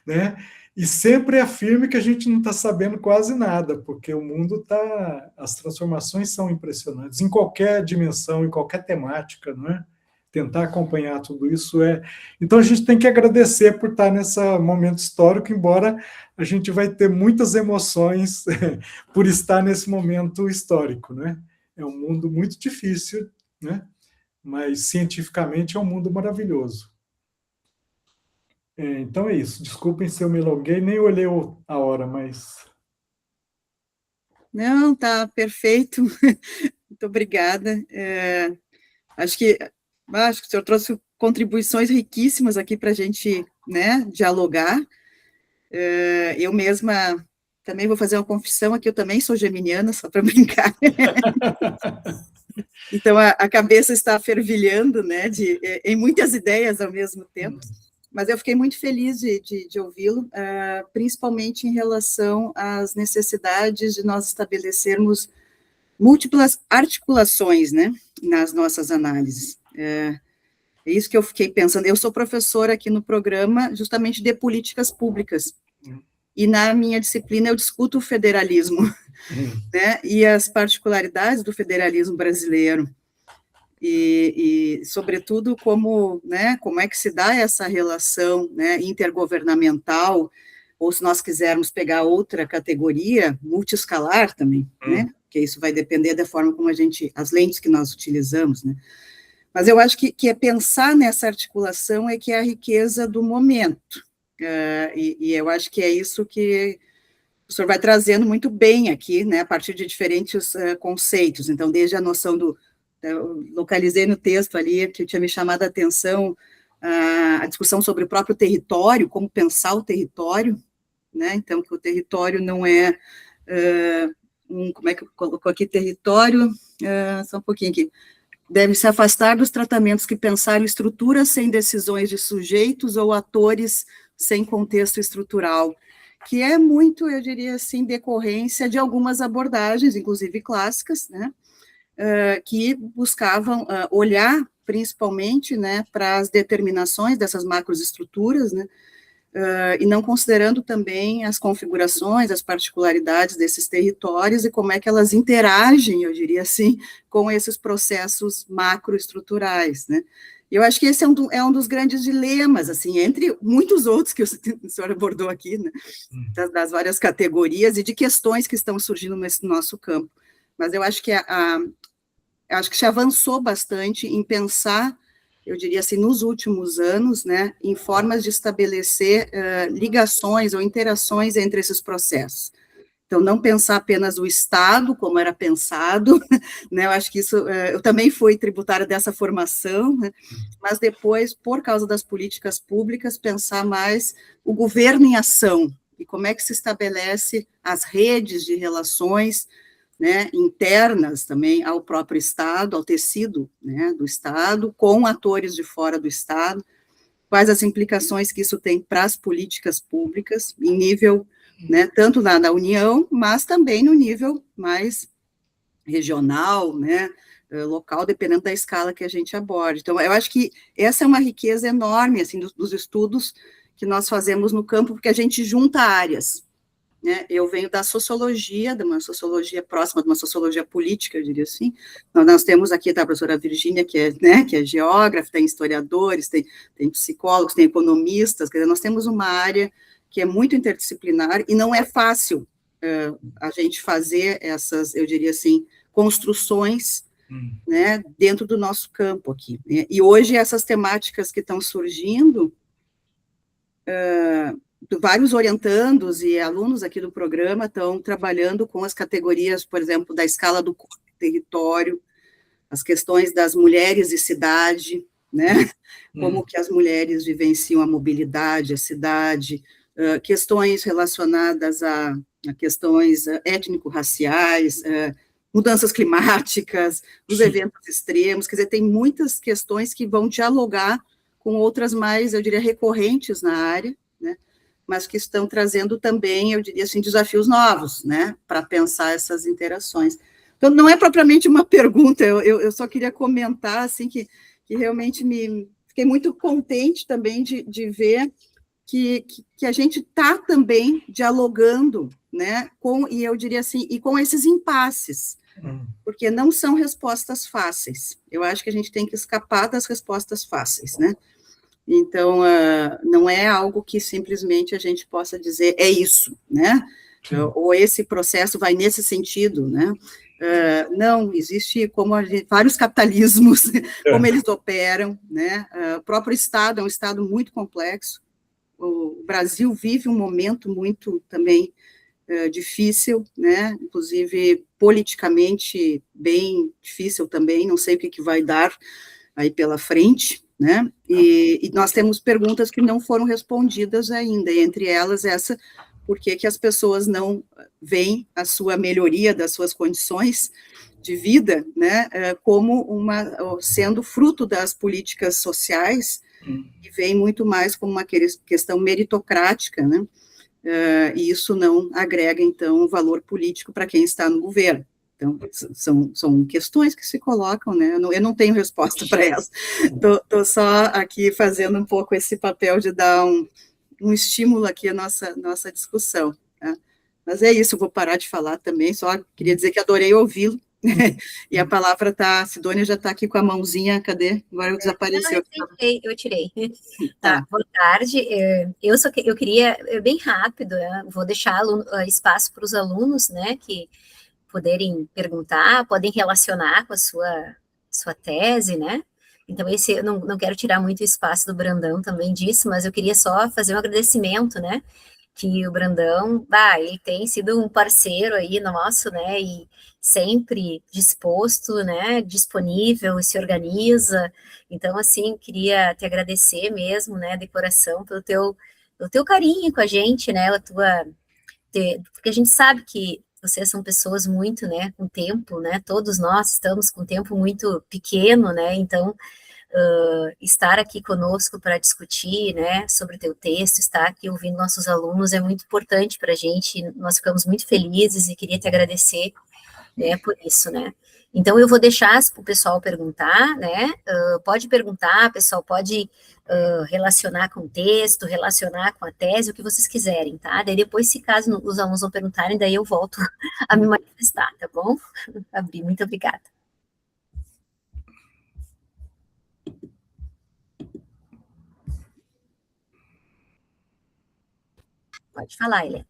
né? E sempre afirme que a gente não está sabendo quase nada, porque o mundo está. As transformações são impressionantes, em qualquer dimensão, em qualquer temática, não é? Tentar acompanhar tudo isso é. Então a gente tem que agradecer por estar nesse momento histórico, embora a gente vai ter muitas emoções por estar nesse momento histórico, né? É um mundo muito difícil, né? Mas cientificamente é um mundo maravilhoso. Então é isso. Desculpem se eu me alonguei, nem olhei a hora, mas Não, tá perfeito. Muito obrigada. Acho que o senhor trouxe contribuições riquíssimas aqui para a gente, né, dialogar. Eu mesma também vou fazer uma confissão aqui, eu também sou geminiana, só para brincar. Então, a cabeça está fervilhando, né, em muitas ideias ao mesmo tempo, mas eu fiquei muito feliz de ouvi-lo, principalmente em relação às necessidades de nós estabelecermos múltiplas articulações, né, nas nossas análises. É isso que eu fiquei pensando. Eu sou professora aqui no programa justamente de políticas públicas, e na minha disciplina eu discuto o federalismo, né, e as particularidades do federalismo brasileiro, e sobretudo, como é que se dá essa relação, né, intergovernamental, ou se nós quisermos pegar outra categoria, multiescalar também, né, porque isso vai depender da forma como as lentes que nós utilizamos, né. Mas eu acho que é pensar nessa articulação é que é a riqueza do momento, e eu acho que é isso que o senhor vai trazendo muito bem aqui, né, a partir de diferentes conceitos. Então, desde a noção eu localizei no texto ali, que tinha me chamado a atenção, a discussão sobre o próprio território, como pensar o território, né, então, que o território não é, como é que eu coloco aqui, território, só um pouquinho aqui, deve se afastar dos tratamentos que pensaram estruturas sem decisões de sujeitos ou atores sem contexto estrutural, que é muito, eu diria assim, decorrência de algumas abordagens, inclusive clássicas, né, que buscavam olhar principalmente, né, para as determinações dessas macroestruturas, né, e não considerando também as configurações, as particularidades desses territórios e como é que elas interagem, eu diria assim, com esses processos macroestruturais, né. Eu acho que esse é um dos grandes dilemas, assim, entre muitos outros que o senhor abordou aqui, né, das várias categorias e de questões que estão surgindo nesse nosso campo. Mas eu acho que acho que se avançou bastante em pensar, eu diria assim, nos últimos anos, né, em formas de estabelecer ligações ou interações entre esses processos. Então, não pensar apenas o Estado, como era pensado, né, eu acho que isso, eu também fui tributária dessa formação, né, mas depois, por causa das políticas públicas, pensar mais o governo em ação, e como é que se estabelece as redes de relações, né, internas também ao próprio Estado, ao tecido, né, do Estado, com atores de fora do Estado, quais as implicações que isso tem para as políticas públicas, em nível, né, tanto na União, mas também no nível mais regional, né, local, dependendo da escala que a gente aborde. Então, eu acho que essa é uma riqueza enorme, assim, dos estudos que nós fazemos no campo, porque a gente junta áreas, né. Eu venho da sociologia, de uma sociologia próxima de uma sociologia política, eu diria assim. Nós temos aqui a professora Virgínia, né, que é geógrafa, tem historiadores, tem psicólogos, tem economistas, quer dizer, nós temos uma área que é muito interdisciplinar, e não é fácil a gente fazer essas, eu diria assim, construções, né, dentro do nosso campo aqui, né. E hoje essas temáticas que estão surgindo, vários orientandos e alunos aqui do programa estão trabalhando com as categorias, por exemplo, da escala do território, as questões das mulheres e cidade, né, como que as mulheres vivenciam a mobilidade, a cidade, questões relacionadas a questões étnico-raciais, mudanças climáticas, os eventos extremos, quer dizer, tem muitas questões que vão dialogar com outras mais, eu diria, recorrentes na área, né, mas que estão trazendo também, eu diria assim, desafios novos, né, para pensar essas interações. Então, não é propriamente uma pergunta, eu só queria comentar, assim, que realmente fiquei muito contente também de ver que a gente está também dialogando, né, e eu diria assim, e com esses impasses, porque não são respostas fáceis. Eu acho que a gente tem que escapar das respostas fáceis, né? Então, não é algo que simplesmente a gente possa dizer, é isso, né? Ou esse processo vai nesse sentido, né? Não, existe vários capitalismos, como eles operam, né? O próprio Estado é um Estado muito complexo. O Brasil vive um momento muito também difícil, né, inclusive politicamente bem difícil também, não sei o que vai dar aí pela frente, né, e nós temos perguntas que não foram respondidas ainda, e entre elas essa, por que as pessoas não veem a sua melhoria das suas condições de vida, né, como sendo fruto das políticas sociais, e vem muito mais como uma questão meritocrática, né, e isso não agrega, então, valor político para quem está no governo. Então, são questões que se colocam, né, eu não tenho resposta para elas, estou só aqui fazendo um pouco esse papel de dar um estímulo aqui à nossa discussão, tá? Mas é isso, eu vou parar de falar também, só queria dizer que adorei ouvi-lo, e a palavra está, a Sidônia já está aqui com a mãozinha, cadê? Agora desapareceu. Não, eu tirei. Tá. Boa tarde, eu queria, bem rápido, vou deixar espaço para os alunos, né, que poderem perguntar, podem relacionar com a sua tese, né, então eu não quero tirar muito espaço do Brandão também disso, mas eu queria só fazer um agradecimento, né, que o Brandão, ele tem sido um parceiro aí nosso, né, e sempre disposto, né, disponível, e se organiza. Então, assim, queria te agradecer mesmo, né, de coração, pelo teu carinho com a gente, né, porque a gente sabe que vocês são pessoas muito, né, com tempo, né, todos nós estamos com tempo muito pequeno, né, então, estar aqui conosco para discutir, né, sobre o teu texto, estar aqui ouvindo nossos alunos é muito importante para a gente, nós ficamos muito felizes e queria te agradecer, né, por isso, né. Então, eu vou deixar para o pessoal perguntar, né, pode perguntar, pessoal, pode relacionar com o texto, relacionar com a tese, o que vocês quiserem, tá? Daí depois, se caso os alunos não perguntarem, daí eu volto a me manifestar, tá bom? Abri, muito obrigada. Pode falar, Helena.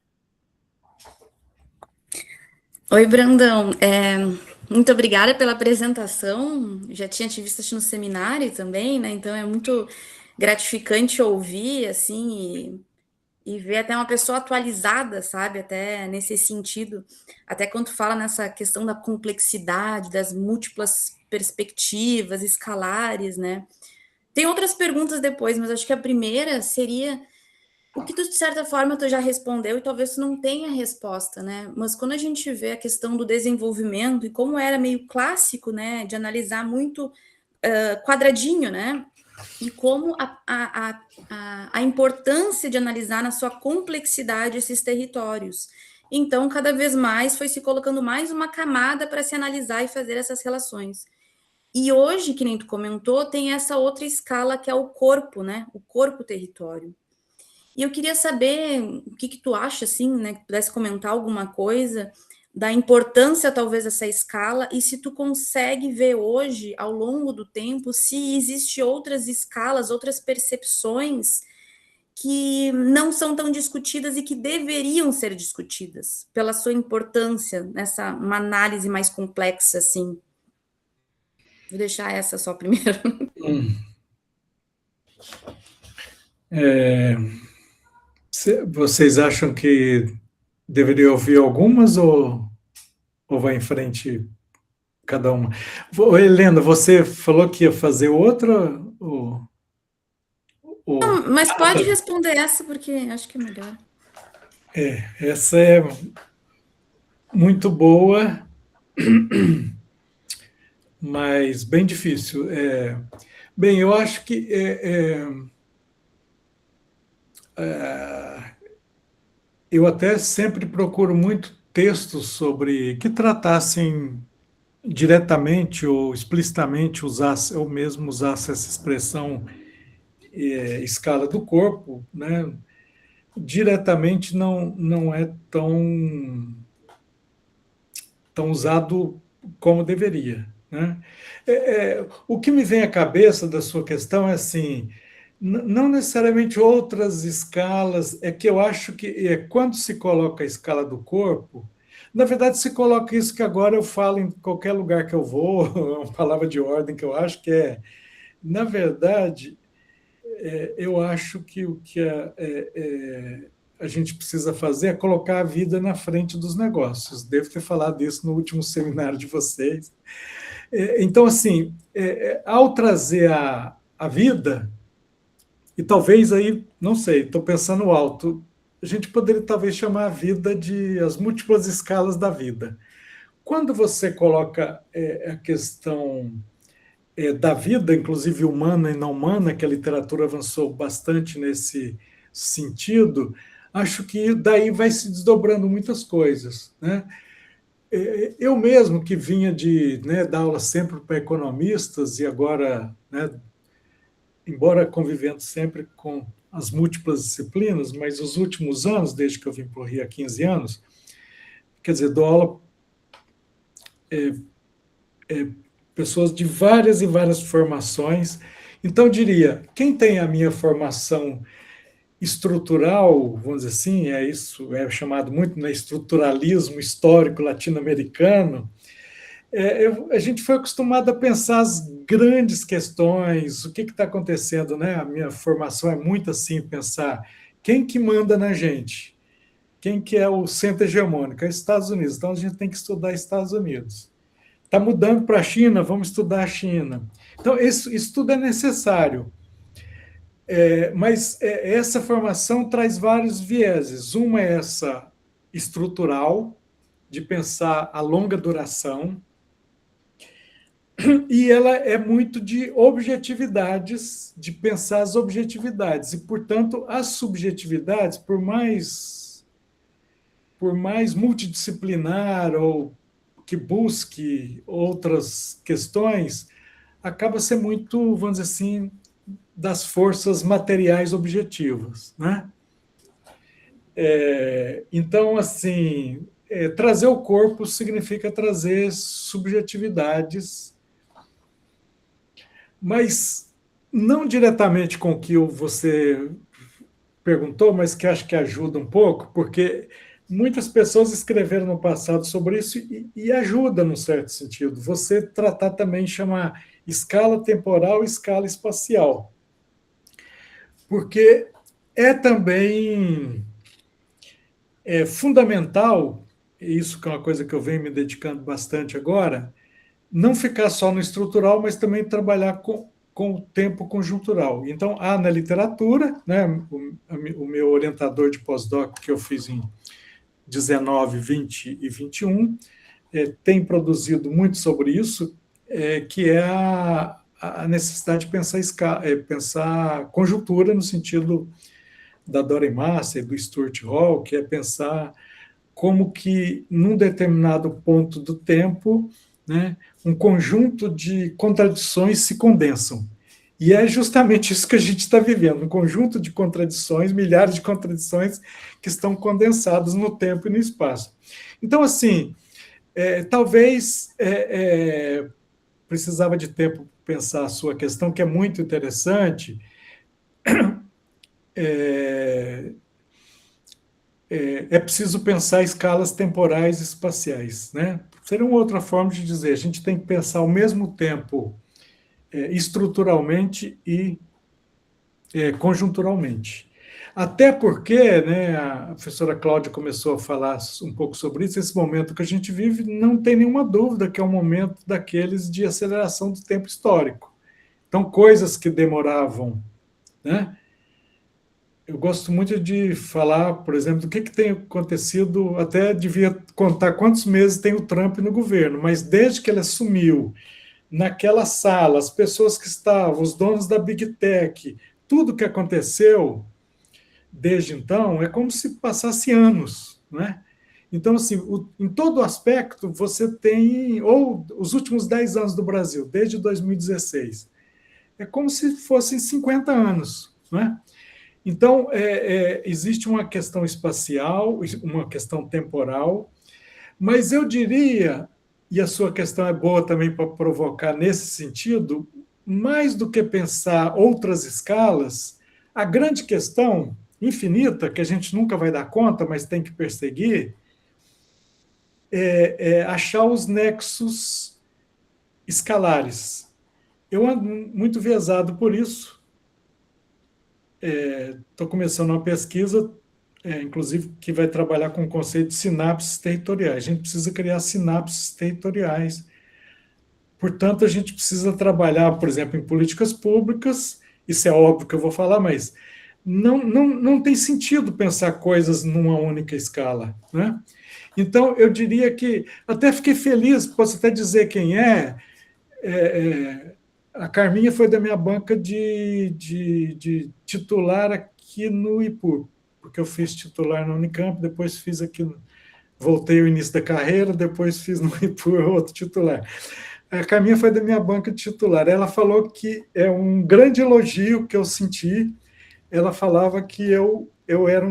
Oi, Brandão. Muito obrigada pela apresentação. Já tinha te visto no seminário também, né? Então é muito gratificante ouvir, assim, e ver até uma pessoa atualizada, sabe? Até nesse sentido. Até quando fala nessa questão da complexidade, das múltiplas perspectivas escalares, né? Tem outras perguntas depois, mas acho que a primeira seria o que tu, de certa forma, tu já respondeu e talvez tu não tenha resposta, né? Mas quando a gente vê a questão do desenvolvimento e como era meio clássico, né, de analisar muito quadradinho, né? E como a importância de analisar na sua complexidade esses territórios. Então, cada vez mais foi se colocando mais uma camada para se analisar e fazer essas relações. E hoje, que nem tu comentou, tem essa outra escala que é o corpo, né? O corpo-território. E eu queria saber o que tu acha, assim, né, que pudesse comentar alguma coisa da importância, talvez, dessa escala, e se tu consegue ver hoje, ao longo do tempo, se existe outras escalas, outras percepções que não são tão discutidas e que deveriam ser discutidas, pela sua importância nessa uma análise mais complexa, assim. Vou deixar essa só primeiro. Vocês acham que deveria ouvir algumas ou vai em frente cada uma? Helena, você falou que ia fazer outra? Não, mas pode responder essa, porque acho que é melhor. Essa é muito boa, mas bem difícil. Bem, eu acho que eu até sempre procuro muito textos sobre que tratassem diretamente ou explicitamente ou mesmo usasse essa expressão escala do corpo, né? Diretamente não é tão usado como deveria, né? O que me vem à cabeça da sua questão é assim, não necessariamente outras escalas, é que eu acho que quando se coloca a escala do corpo, na verdade se coloca isso que agora eu falo em qualquer lugar que eu vou, é uma palavra de ordem que eu acho que na verdade, eu acho que o que a gente precisa fazer é colocar a vida na frente dos negócios. Devo ter falado isso no último seminário de vocês. Então, assim, ao trazer a vida, e talvez aí, não sei, estou pensando alto, a gente poderia talvez chamar a vida de as múltiplas escalas da vida. Quando você coloca a questão da vida, inclusive humana e não humana, que a literatura avançou bastante nesse sentido, acho que daí vai se desdobrando muitas coisas, né? Eu mesmo, que vinha dar aula sempre para economistas e agora, né, embora convivendo sempre com as múltiplas disciplinas, mas os últimos anos, desde que eu vim para o Rio há 15 anos, quer dizer, dou aula pessoas de várias e várias formações. Então, eu diria, quem tem a minha formação estrutural, vamos dizer assim, isso é chamado muito de estruturalismo histórico latino-americano, a gente foi acostumado a pensar as grandes questões, o que está acontecendo, né? A minha formação é muito assim, pensar quem que manda na gente, quem que é o centro hegemônico, é os Estados Unidos, então a gente tem que estudar Estados Unidos. Está mudando para a China, vamos estudar a China. Então, isso tudo é necessário. Mas essa formação traz vários vieses. Uma é essa estrutural, de pensar a longa duração, e ela é muito de objetividades, de pensar as objetividades. E, portanto, as subjetividades, por mais multidisciplinar ou que busque outras questões, acaba sendo muito, vamos dizer assim, das forças materiais objetivas, né? Então, assim, trazer o corpo significa trazer subjetividades, mas não diretamente com o que você perguntou, mas que acho que ajuda um pouco, porque muitas pessoas escreveram no passado sobre isso e ajuda, num certo sentido. Você tratar também, chamar escala temporal e escala espacial. Porque também fundamental, e isso que é uma coisa que eu venho me dedicando bastante agora, não ficar só no estrutural, mas também trabalhar com o tempo conjuntural. Então, há na literatura, né, o meu orientador de pós-doc, que eu fiz em 19, 20 e 21, tem produzido muito sobre isso, que é a necessidade de pensar conjuntura no sentido da Doren Massey, do Stuart Hall, que é pensar como que, num determinado ponto do tempo, né, um conjunto de contradições se condensam. E é justamente isso que a gente está vivendo, um conjunto de contradições, milhares de contradições que estão condensadas no tempo e no espaço. Então, assim, talvez precisava de tempo para pensar a sua questão, que é muito interessante. É preciso pensar escalas temporais e espaciais, né? Seria uma outra forma de dizer, a gente tem que pensar ao mesmo tempo estruturalmente e conjunturalmente. Até porque, né, a professora Cláudia começou a falar um pouco sobre isso, esse momento que a gente vive, não tem nenhuma dúvida que é um momento daqueles de aceleração do tempo histórico. Então, coisas que demoravam, né? Eu gosto muito de falar, por exemplo, do que tem acontecido, até devia contar quantos meses tem o Trump no governo, mas desde que ele assumiu, naquela sala, as pessoas que estavam, os donos da Big Tech, tudo que aconteceu desde então, é como se passasse anos, né? Então, assim, em todo aspecto, você tem, ou os últimos 10 anos do Brasil, desde 2016, é como se fossem 50 anos, né? Então, existe uma questão espacial, uma questão temporal, mas eu diria, e a sua questão é boa também para provocar nesse sentido, mais do que pensar outras escalas, a grande questão infinita, que a gente nunca vai dar conta, mas tem que perseguir, é achar os nexos escalares. Eu ando muito viesado por isso. Estou começando uma pesquisa inclusive, que vai trabalhar com o conceito de sinapses territoriais. A gente precisa criar sinapses territoriais. Portanto, a gente precisa trabalhar, por exemplo, em políticas públicas, isso é óbvio que eu vou falar, mas não tem sentido pensar coisas numa única escala, né? Então, eu diria que, até fiquei feliz, posso até dizer quem a Carminha foi da minha banca de titular aqui no IPUR, porque eu fiz titular na Unicamp, depois fiz aqui, voltei ao início da carreira, depois fiz no IPUR outro titular. A Carminha foi da minha banca de titular. Ela falou que é um grande elogio que eu senti. Ela falava que eu era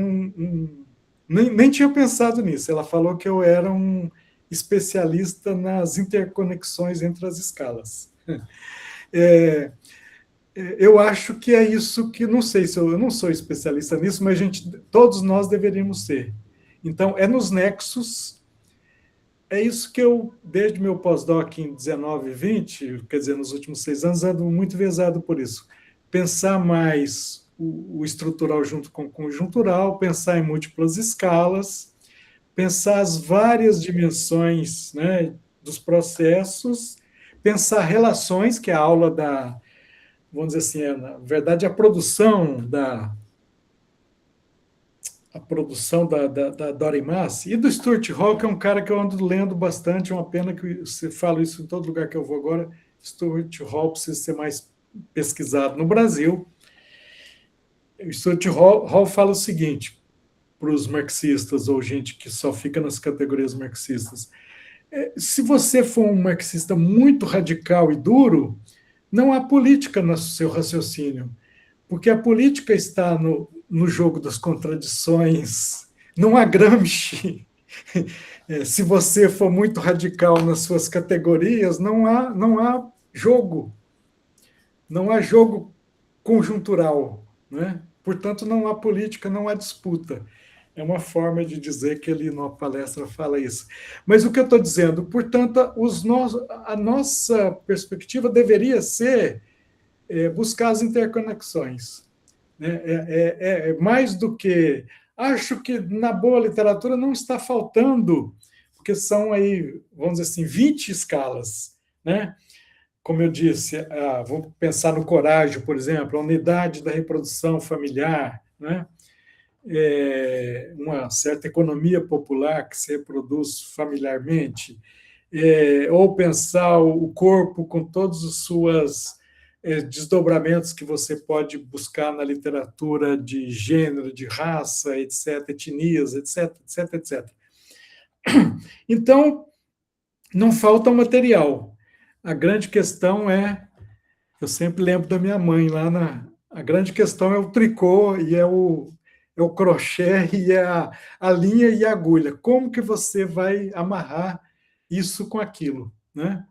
nem tinha pensado nisso. Ela falou que eu era um especialista nas interconexões entre as escalas. Eu acho que é isso que, não sei se eu não sou especialista nisso, mas todos nós deveríamos ser. Então, é nos nexos. É isso que eu, desde meu pós-doc em 19 e 20, quer dizer, nos últimos 6 anos, ando muito vezado por isso. Pensar mais o estrutural junto com o conjuntural, pensar em múltiplas escalas, pensar as várias dimensões, né, dos processos, pensar relações, que é a aula vamos dizer assim, na verdade, a produção da Dora Massey, e do Stuart Hall, que é um cara que eu ando lendo bastante, é uma pena que você fala isso em todo lugar que eu vou agora. Stuart Hall precisa ser mais pesquisado no Brasil. O Stuart Hall fala o seguinte, para os marxistas, ou gente que só fica nas categorias marxistas: se você for um marxista muito radical e duro, não há política no seu raciocínio, porque a política está no jogo das contradições. Não há Gramsci. Se você for muito radical nas suas categorias, não há jogo. Não há jogo conjuntural, né? Portanto, não há política, não há disputa. É uma forma de dizer que ele, numa palestra, fala isso. Mas o que eu estou dizendo, portanto, a nossa perspectiva deveria ser buscar as interconexões. Mais do que... Acho que na boa literatura não está faltando, porque são aí, vamos dizer assim, 20 escalas, né? Como eu disse, vou pensar no Coragem, por exemplo, a unidade da reprodução familiar, né? Uma certa economia popular que se reproduz familiarmente, ou pensar o corpo com todos os seus desdobramentos que você pode buscar na literatura de gênero, de raça, etc., etnias, etc., etc., etc. Então, não falta material. A grande questão eu sempre lembro da minha mãe a grande questão é o tricô e é o crochê e é a linha e a agulha. Como que você vai amarrar isso com aquilo, né?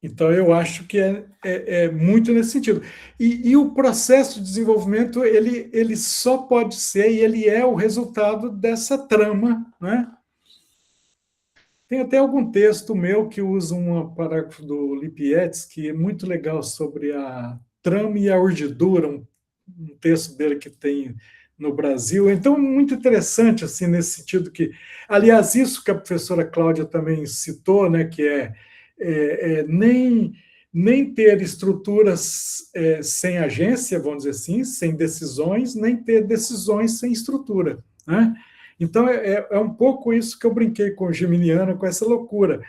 Então, eu acho que é muito nesse sentido. E o processo de desenvolvimento, ele só pode ser, e ele é o resultado dessa trama, né? Tem até algum texto meu que usa um parágrafo do Lipietzky, que é muito legal, sobre a trama e a urdidura, um texto dele que tem no Brasil. Então, muito interessante, assim, nesse sentido que... Aliás, isso que a professora Cláudia também citou, né, que nem ter estruturas sem agência, vamos dizer assim, sem decisões, nem ter decisões sem estrutura, né? Então, é um pouco isso que eu brinquei com o Geminiano, com essa loucura,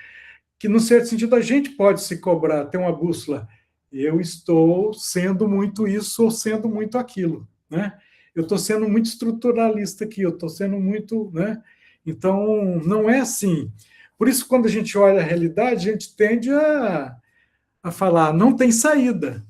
que, no certo sentido, a gente pode se cobrar, ter uma bússola. Eu estou sendo muito isso ou sendo muito aquilo, né? Eu estou sendo muito estruturalista aqui, eu estou sendo muito, né? Então, não é assim. Por isso, quando a gente olha a realidade, a gente tende a falar, não tem saída.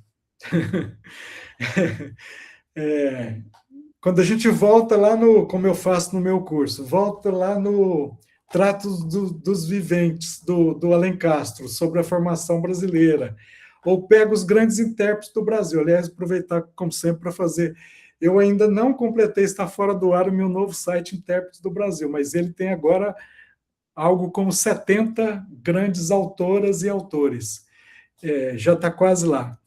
Quando a gente volta lá como eu faço no meu curso, volta lá no Tratos dos Viventes, do Alencastro, sobre a formação brasileira, ou pega os grandes intérpretes do Brasil. Aliás, aproveitar, como sempre, para fazer... Eu ainda não completei, está fora do ar, o meu novo site Intérpretes do Brasil, mas ele tem agora algo como 70 grandes autoras e autores. Já está quase lá.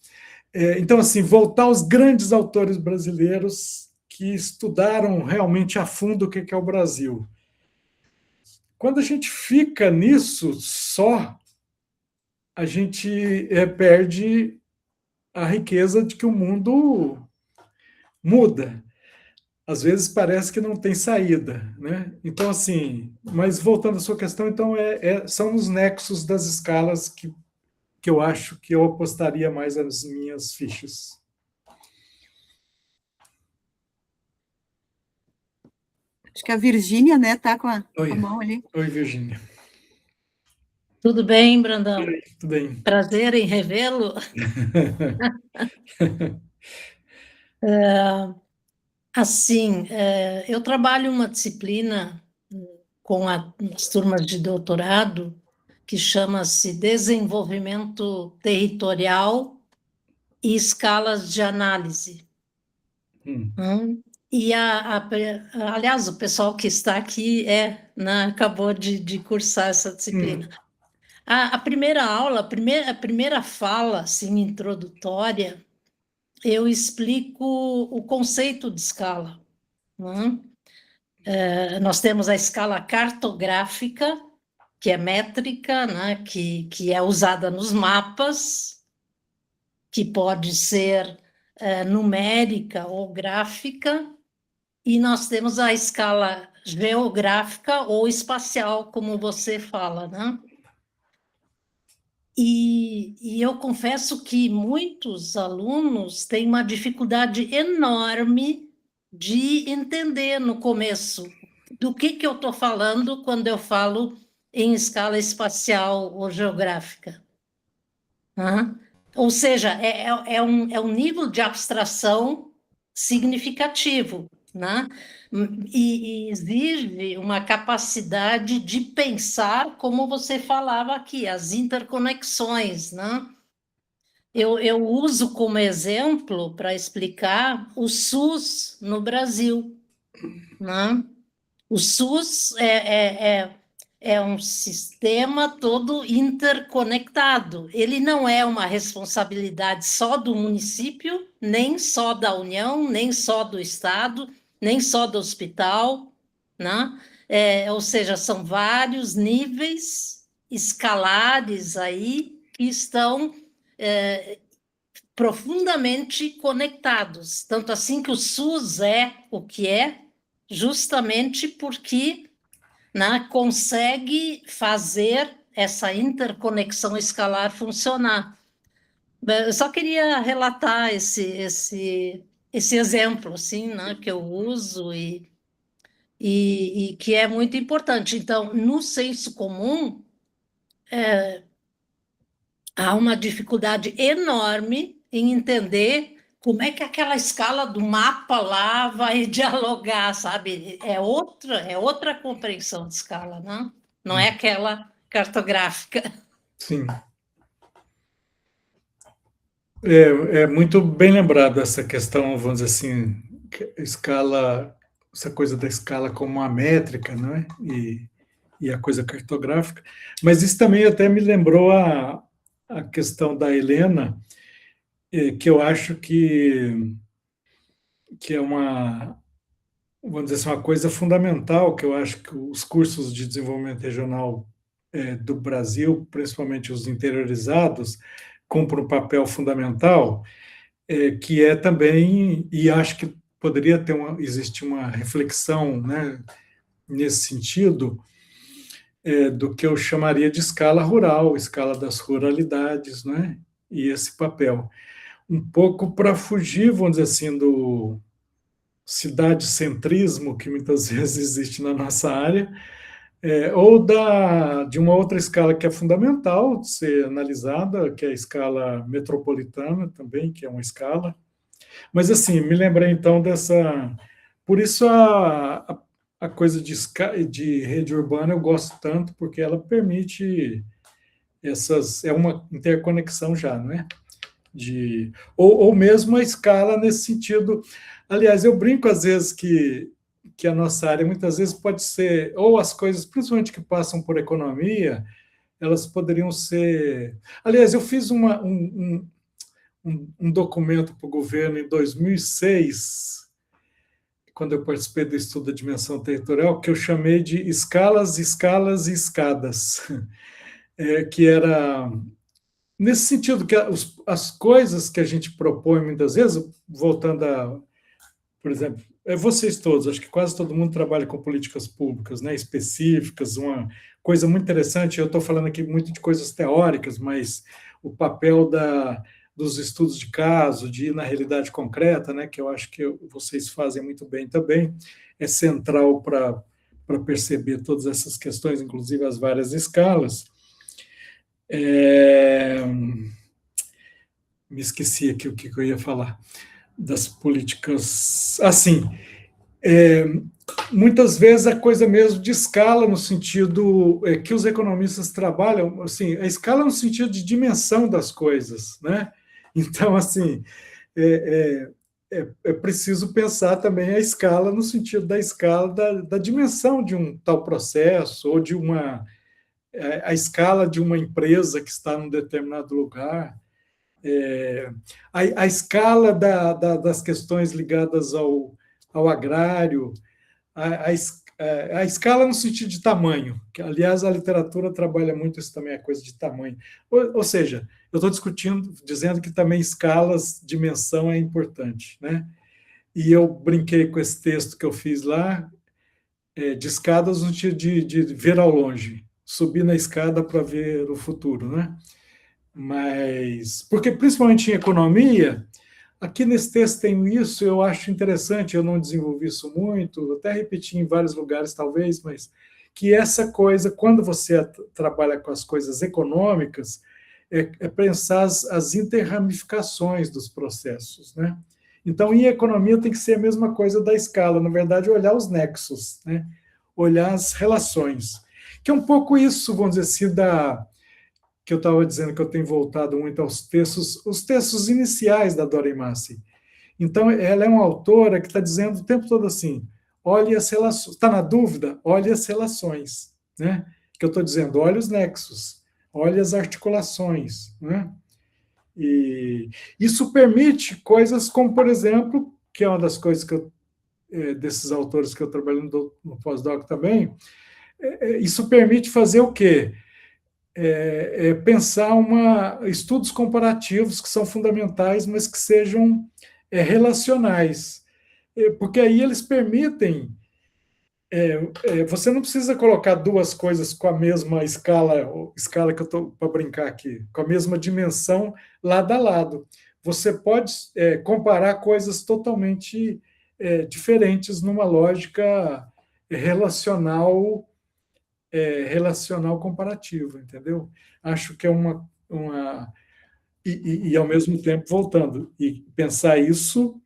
Então, assim, voltar aos grandes autores brasileiros que estudaram realmente a fundo o que é o Brasil. Quando a gente fica nisso só, a gente perde a riqueza de que o mundo muda. Às vezes parece que não tem saída, né? Então, assim, mas voltando à sua questão, então são os nexos das escalas que eu acho que eu apostaria mais as minhas fichas. Acho que a Virgínia, né, tá com a mão ali. Oi, Virgínia. Tudo bem, Brandão? Tudo bem. Prazer em revê-lo. Assim, eu trabalho uma disciplina com as turmas de doutorado que chama-se Desenvolvimento Territorial e Escalas de Análise. E, aliás, o pessoal que está aqui acabou de cursar essa disciplina. A primeira aula, a primeira fala assim, introdutória, eu explico o conceito de escala. Nós temos a escala cartográfica, que é métrica, né, que é usada nos mapas, que pode ser numérica ou gráfica, e nós temos a escala geográfica ou espacial, como você fala, né? E eu confesso que muitos alunos têm uma dificuldade enorme de entender no começo do que eu estou falando quando eu falo em escala espacial ou geográfica. Ou seja, é um nível de abstração significativo, né? E exige uma capacidade de pensar, como você falava aqui, as interconexões, né? Eu uso como exemplo para explicar o SUS no Brasil, né? O SUS é um sistema todo interconectado. Ele não é uma responsabilidade só do município, nem só da União, nem só do Estado, nem só do hospital, né? Ou seja, são vários níveis escalares aí que estão profundamente conectados. Tanto assim que o SUS é o que é, justamente porque, né, consegue fazer essa interconexão escalar funcionar. Eu só queria relatar esse exemplo, assim, né, que eu uso e que é muito importante. Então, no senso comum, há uma dificuldade enorme em entender como é que aquela escala do mapa lá vai dialogar, sabe? É outra compreensão de escala, né? Não é aquela cartográfica. Sim. É muito bem lembrado essa questão, vamos dizer assim, escala, essa coisa da escala como uma métrica, não é? E a coisa cartográfica. Mas isso também até me lembrou a questão da Helena, que eu acho que é uma, vamos dizer assim, uma coisa fundamental, que eu acho que os cursos de desenvolvimento regional do Brasil, principalmente os interiorizados, cumprem um papel fundamental, que é também, e acho que poderia existir uma reflexão, né, nesse sentido, do que eu chamaria de escala rural, escala das ruralidades, né, e esse papel. Um pouco para fugir, vamos dizer assim, do cidade-centrismo que muitas vezes existe na nossa área, ou de uma outra escala que é fundamental de ser analisada, que é a escala metropolitana também, que é uma escala. Mas, assim, me lembrei, então, dessa... Por isso, a coisa de rede urbana eu gosto tanto, porque ela permite é uma interconexão já, não é? Ou mesmo a escala nesse sentido. Aliás, eu brinco às vezes que a nossa área muitas vezes pode ser, ou as coisas, principalmente que passam por economia, elas poderiam ser... Aliás, eu fiz uma um documento para o governo em 2006, quando eu participei do estudo da dimensão territorial, que eu chamei de escalas, escalas e escadas, que era nesse sentido que as coisas que a gente propõe muitas vezes, voltando a, por exemplo, vocês todos, acho que quase todo mundo trabalha com políticas públicas, né, específicas, uma coisa muito interessante, eu estou falando aqui muito de coisas teóricas, mas o papel dos estudos de caso, de ir na realidade concreta, né, que eu acho que vocês fazem muito bem também, é central para perceber todas essas questões, inclusive as várias escalas. Me esqueci aqui o que eu ia falar das políticas. Assim, muitas vezes a coisa mesmo de escala, no sentido que os economistas trabalham, assim, a escala no sentido de dimensão das coisas, né? Então, assim, é preciso pensar também a escala no sentido da escala da dimensão de um tal processo, ou de a escala de uma empresa que está num determinado lugar, a escala das questões ligadas ao agrário, a escala no sentido de tamanho, que, aliás, a literatura trabalha muito isso também, a coisa de tamanho. Ou seja, eu estou dizendo que também escalas, dimensão é importante, né? E eu brinquei com esse texto que eu fiz lá, de escadas no sentido de ver ao longe, subir na escada para ver o futuro, né? Mas, porque principalmente em economia, aqui nesse texto tem isso, eu acho interessante, eu não desenvolvi isso muito, até repeti em vários lugares talvez, mas que essa coisa, quando você trabalha com as coisas econômicas, é pensar as interramificações dos processos, né? Então, em economia tem que ser a mesma coisa da escala, na verdade, olhar os nexos, né? Olhar as relações, que é um pouco isso, vamos dizer assim, que eu estava dizendo que eu tenho voltado muito aos textos, os textos iniciais da Dora Massey. Então, ela é uma autora que está dizendo o tempo todo assim, olhe as relações, está na dúvida? Olhe as relações, né? Que eu estou dizendo, olhe os nexos, olhe as articulações, né? E isso permite coisas como, por exemplo, que é uma das coisas desses autores que eu trabalho no pós-doc também, isso permite fazer o quê? Pensar estudos comparativos que são fundamentais, mas que sejam relacionais, porque aí eles permitem, você não precisa colocar duas coisas com a mesma escala que eu estou para brincar aqui, com a mesma dimensão lado a lado. Você pode comparar coisas totalmente diferentes numa lógica relacional comparativo, entendeu? Acho que é e ao mesmo tempo voltando e pensar isso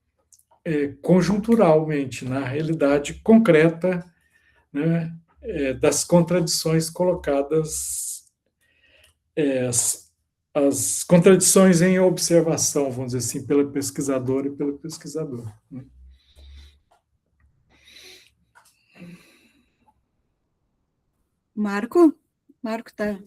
conjunturalmente na realidade concreta, né, das contradições colocadas, as contradições em observação, vamos dizer assim, pela pesquisadora e pelo pesquisador, né? Marco está.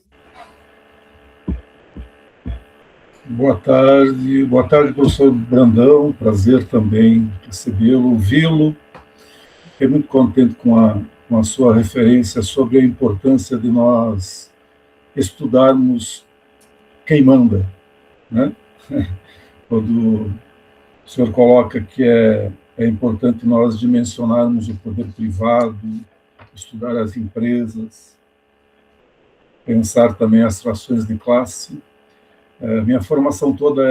Boa tarde, professor Brandão, prazer também recebê-lo, ouvi-lo. Fiquei muito contente com a sua referência sobre a importância de nós estudarmos quem manda, né? Quando o senhor coloca que é importante nós dimensionarmos o poder privado, estudar as empresas, pensar também as trações de classe. Minha formação toda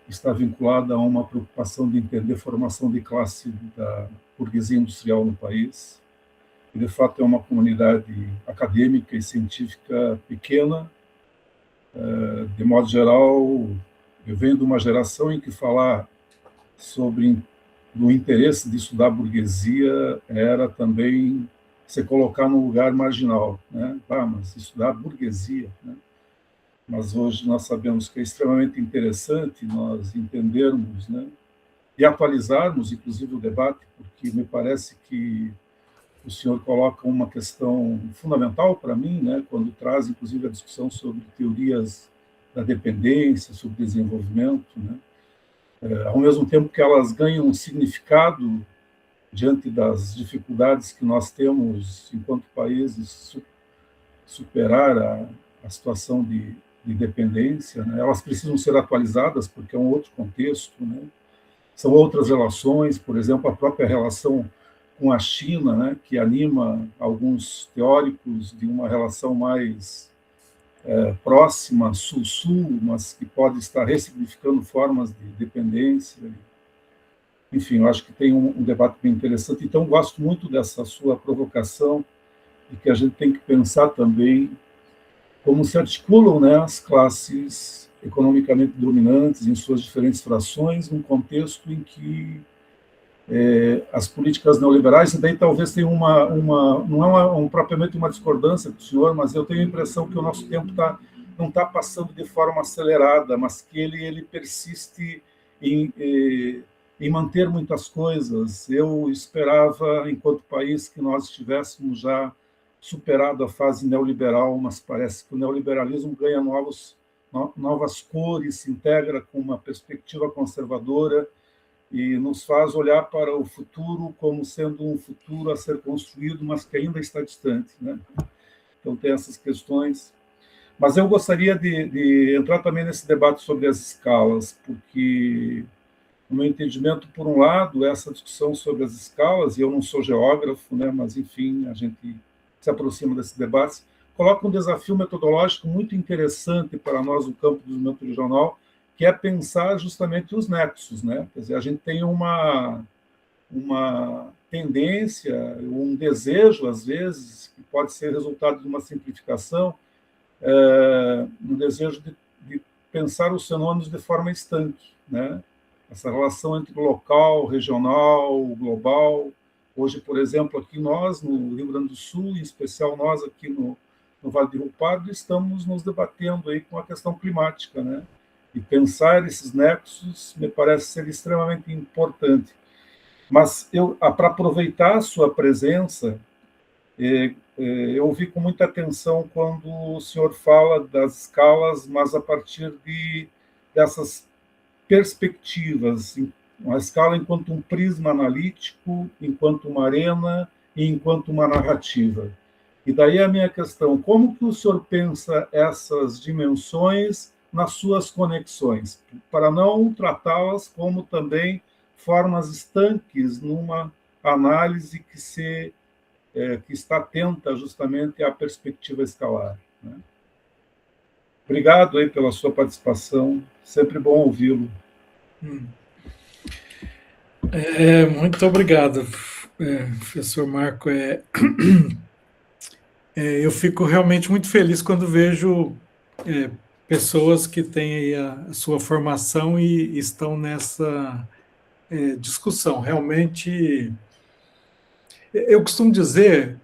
está vinculada a uma preocupação de entender a formação de classe da burguesia industrial no país. E, de fato, é uma comunidade acadêmica e científica pequena. De modo geral, eu venho de uma geração em que falar sobre o interesse de estudar a burguesia era também se colocar num lugar marginal, né? Mas estudar a burguesia, né? Mas hoje nós sabemos que é extremamente interessante nós entendermos, né, e atualizarmos, inclusive, o debate, porque me parece que o senhor coloca uma questão fundamental para mim, né, quando traz, inclusive, a discussão sobre teorias da dependência, sobre desenvolvimento, né? Ao mesmo tempo que elas ganham um significado diante das dificuldades que nós temos enquanto países superar a situação de dependência, né? Elas precisam ser atualizadas porque é um outro contexto, né? São outras relações, por exemplo, a própria relação com a China, né, que anima alguns teóricos de uma relação mais próxima, sul-sul, mas que pode estar ressignificando formas de dependência. Enfim, eu acho que tem um debate bem interessante. Então, gosto muito dessa sua provocação de que a gente tem que pensar também como se articulam, né, as classes economicamente dominantes em suas diferentes frações, num contexto em que as políticas neoliberais, e daí talvez tenha não é propriamente uma discordância com o senhor, mas eu tenho a impressão que o nosso tempo não está passando de forma acelerada, mas que ele persiste em manter muitas coisas. Eu esperava, enquanto país, que nós estivéssemos já superado a fase neoliberal, mas parece que o neoliberalismo ganha novas cores, se integra com uma perspectiva conservadora e nos faz olhar para o futuro como sendo um futuro a ser construído, mas que ainda está distante, né? Então, tem essas questões. Mas eu gostaria de entrar também nesse debate sobre as escalas, porque, no meu entendimento, por um lado, essa discussão sobre as escalas, e eu não sou geógrafo, né, mas, enfim, a gente se aproxima desses debates, coloca um desafio metodológico muito interessante para nós no campo do desenvolvimento regional, que é pensar justamente os nexos, né? Quer dizer, a gente tem uma tendência, um desejo, às vezes, que pode ser resultado de uma simplificação, um desejo de pensar os fenômenos de forma estanque, né? Essa relação entre o local, regional, global. Hoje, por exemplo, aqui nós, no Rio Grande do Sul, em especial nós aqui no Vale do Rio Pardo, estamos nos debatendo aí com a questão climática, né? E pensar esses nexos me parece ser extremamente importante. Mas para aproveitar a sua presença, eu ouvi com muita atenção quando o senhor fala das escalas, mas a partir dessas perspectivas, uma escala enquanto um prisma analítico, enquanto uma arena e enquanto uma narrativa. E daí a minha questão, como que o senhor pensa essas dimensões nas suas conexões, para não tratá-las como também formas estanques numa análise que está atenta justamente à perspectiva escalar, né? Obrigado aí pela sua participação, sempre bom ouvi-lo. Muito obrigado, professor Marco. Eu fico realmente muito feliz quando vejo pessoas que têm aí a sua formação e estão nessa discussão. Realmente, eu costumo dizer,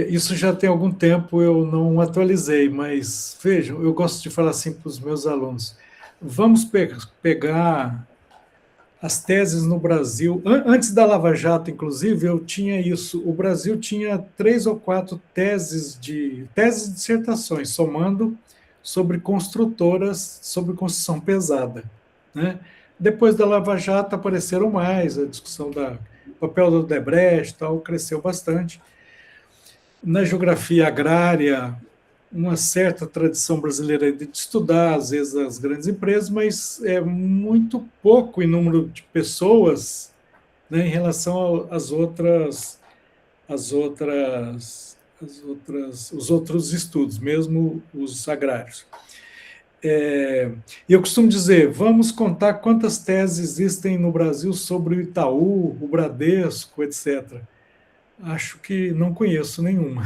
isso já tem algum tempo, eu não atualizei, mas vejam, eu gosto de falar assim para os meus alunos, vamos pegar as teses no Brasil. Antes da Lava Jato, inclusive, eu tinha isso. O Brasil tinha 3 ou 4 teses de dissertações, somando sobre construtoras, sobre construção pesada, né? Depois da Lava Jato apareceram mais, a discussão do papel do Odebrecht, tal, cresceu bastante. Na geografia agrária, uma certa tradição brasileira de estudar, às vezes, as grandes empresas, mas é muito pouco em número de pessoas, né, em relação às os outros estudos, mesmo os agrários. E eu costumo dizer, vamos contar quantas teses existem no Brasil sobre o Itaú, o Bradesco, etc. Acho que não conheço nenhuma.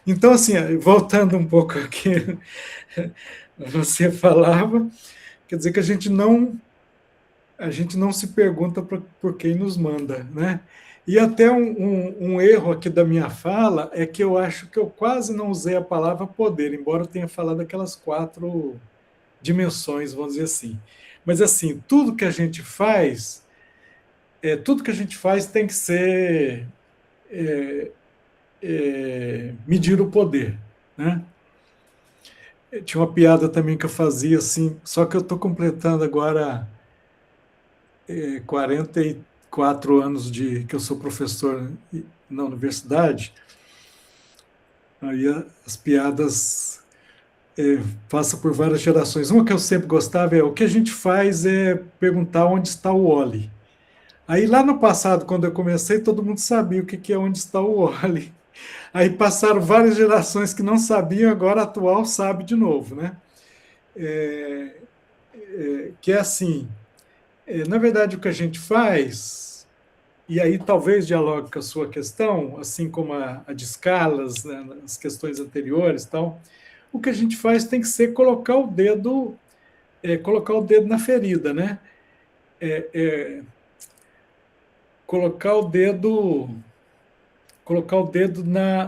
Então, assim, voltando um pouco aqui, você falava, quer dizer que a gente não se pergunta por quem nos manda, né? E até um erro aqui da minha fala é que eu acho que eu quase não usei a palavra poder, embora eu tenha falado aquelas 4 dimensões, vamos dizer assim. Mas, assim, tudo que a gente faz tem que ser medir o poder, né? Tinha uma piada também que eu fazia assim, só que eu estou completando agora 44 anos que eu sou professor na universidade, aí as piadas passam por várias gerações. Uma que eu sempre gostava o que a gente faz é perguntar onde está o Wally. Aí lá no passado, quando eu comecei, todo mundo sabia o que é onde está o Wally. Aí passaram várias gerações que não sabiam, agora a atual sabe de novo, né? Que é assim, na verdade o que a gente faz, e aí talvez dialogue com a sua questão, assim como a de escalas, né, nas questões anteriores, tal, o que a gente faz tem que ser colocar o dedo na ferida, né? Colocar o dedo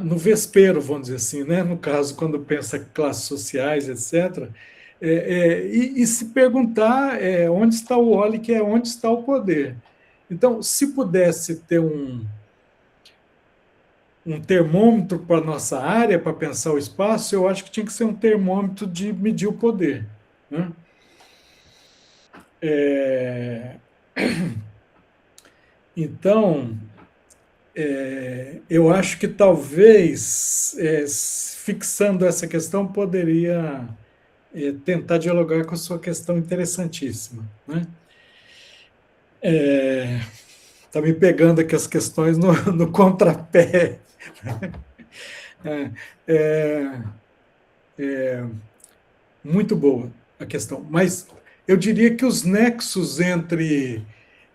no vespeiro, vamos dizer assim, né? No caso, quando pensa classes sociais, etc. E se perguntar onde está o Wally, que é onde está o poder. Então, se pudesse ter um termômetro para a nossa área, para pensar o espaço, eu acho que tinha que ser um termômetro de medir o poder, né? Então, eu acho que talvez, fixando essa questão, poderia tentar dialogar com a sua questão interessantíssima, né? Está me pegando aqui as questões no contrapé. Muito boa a questão, mas eu diria que os nexos entre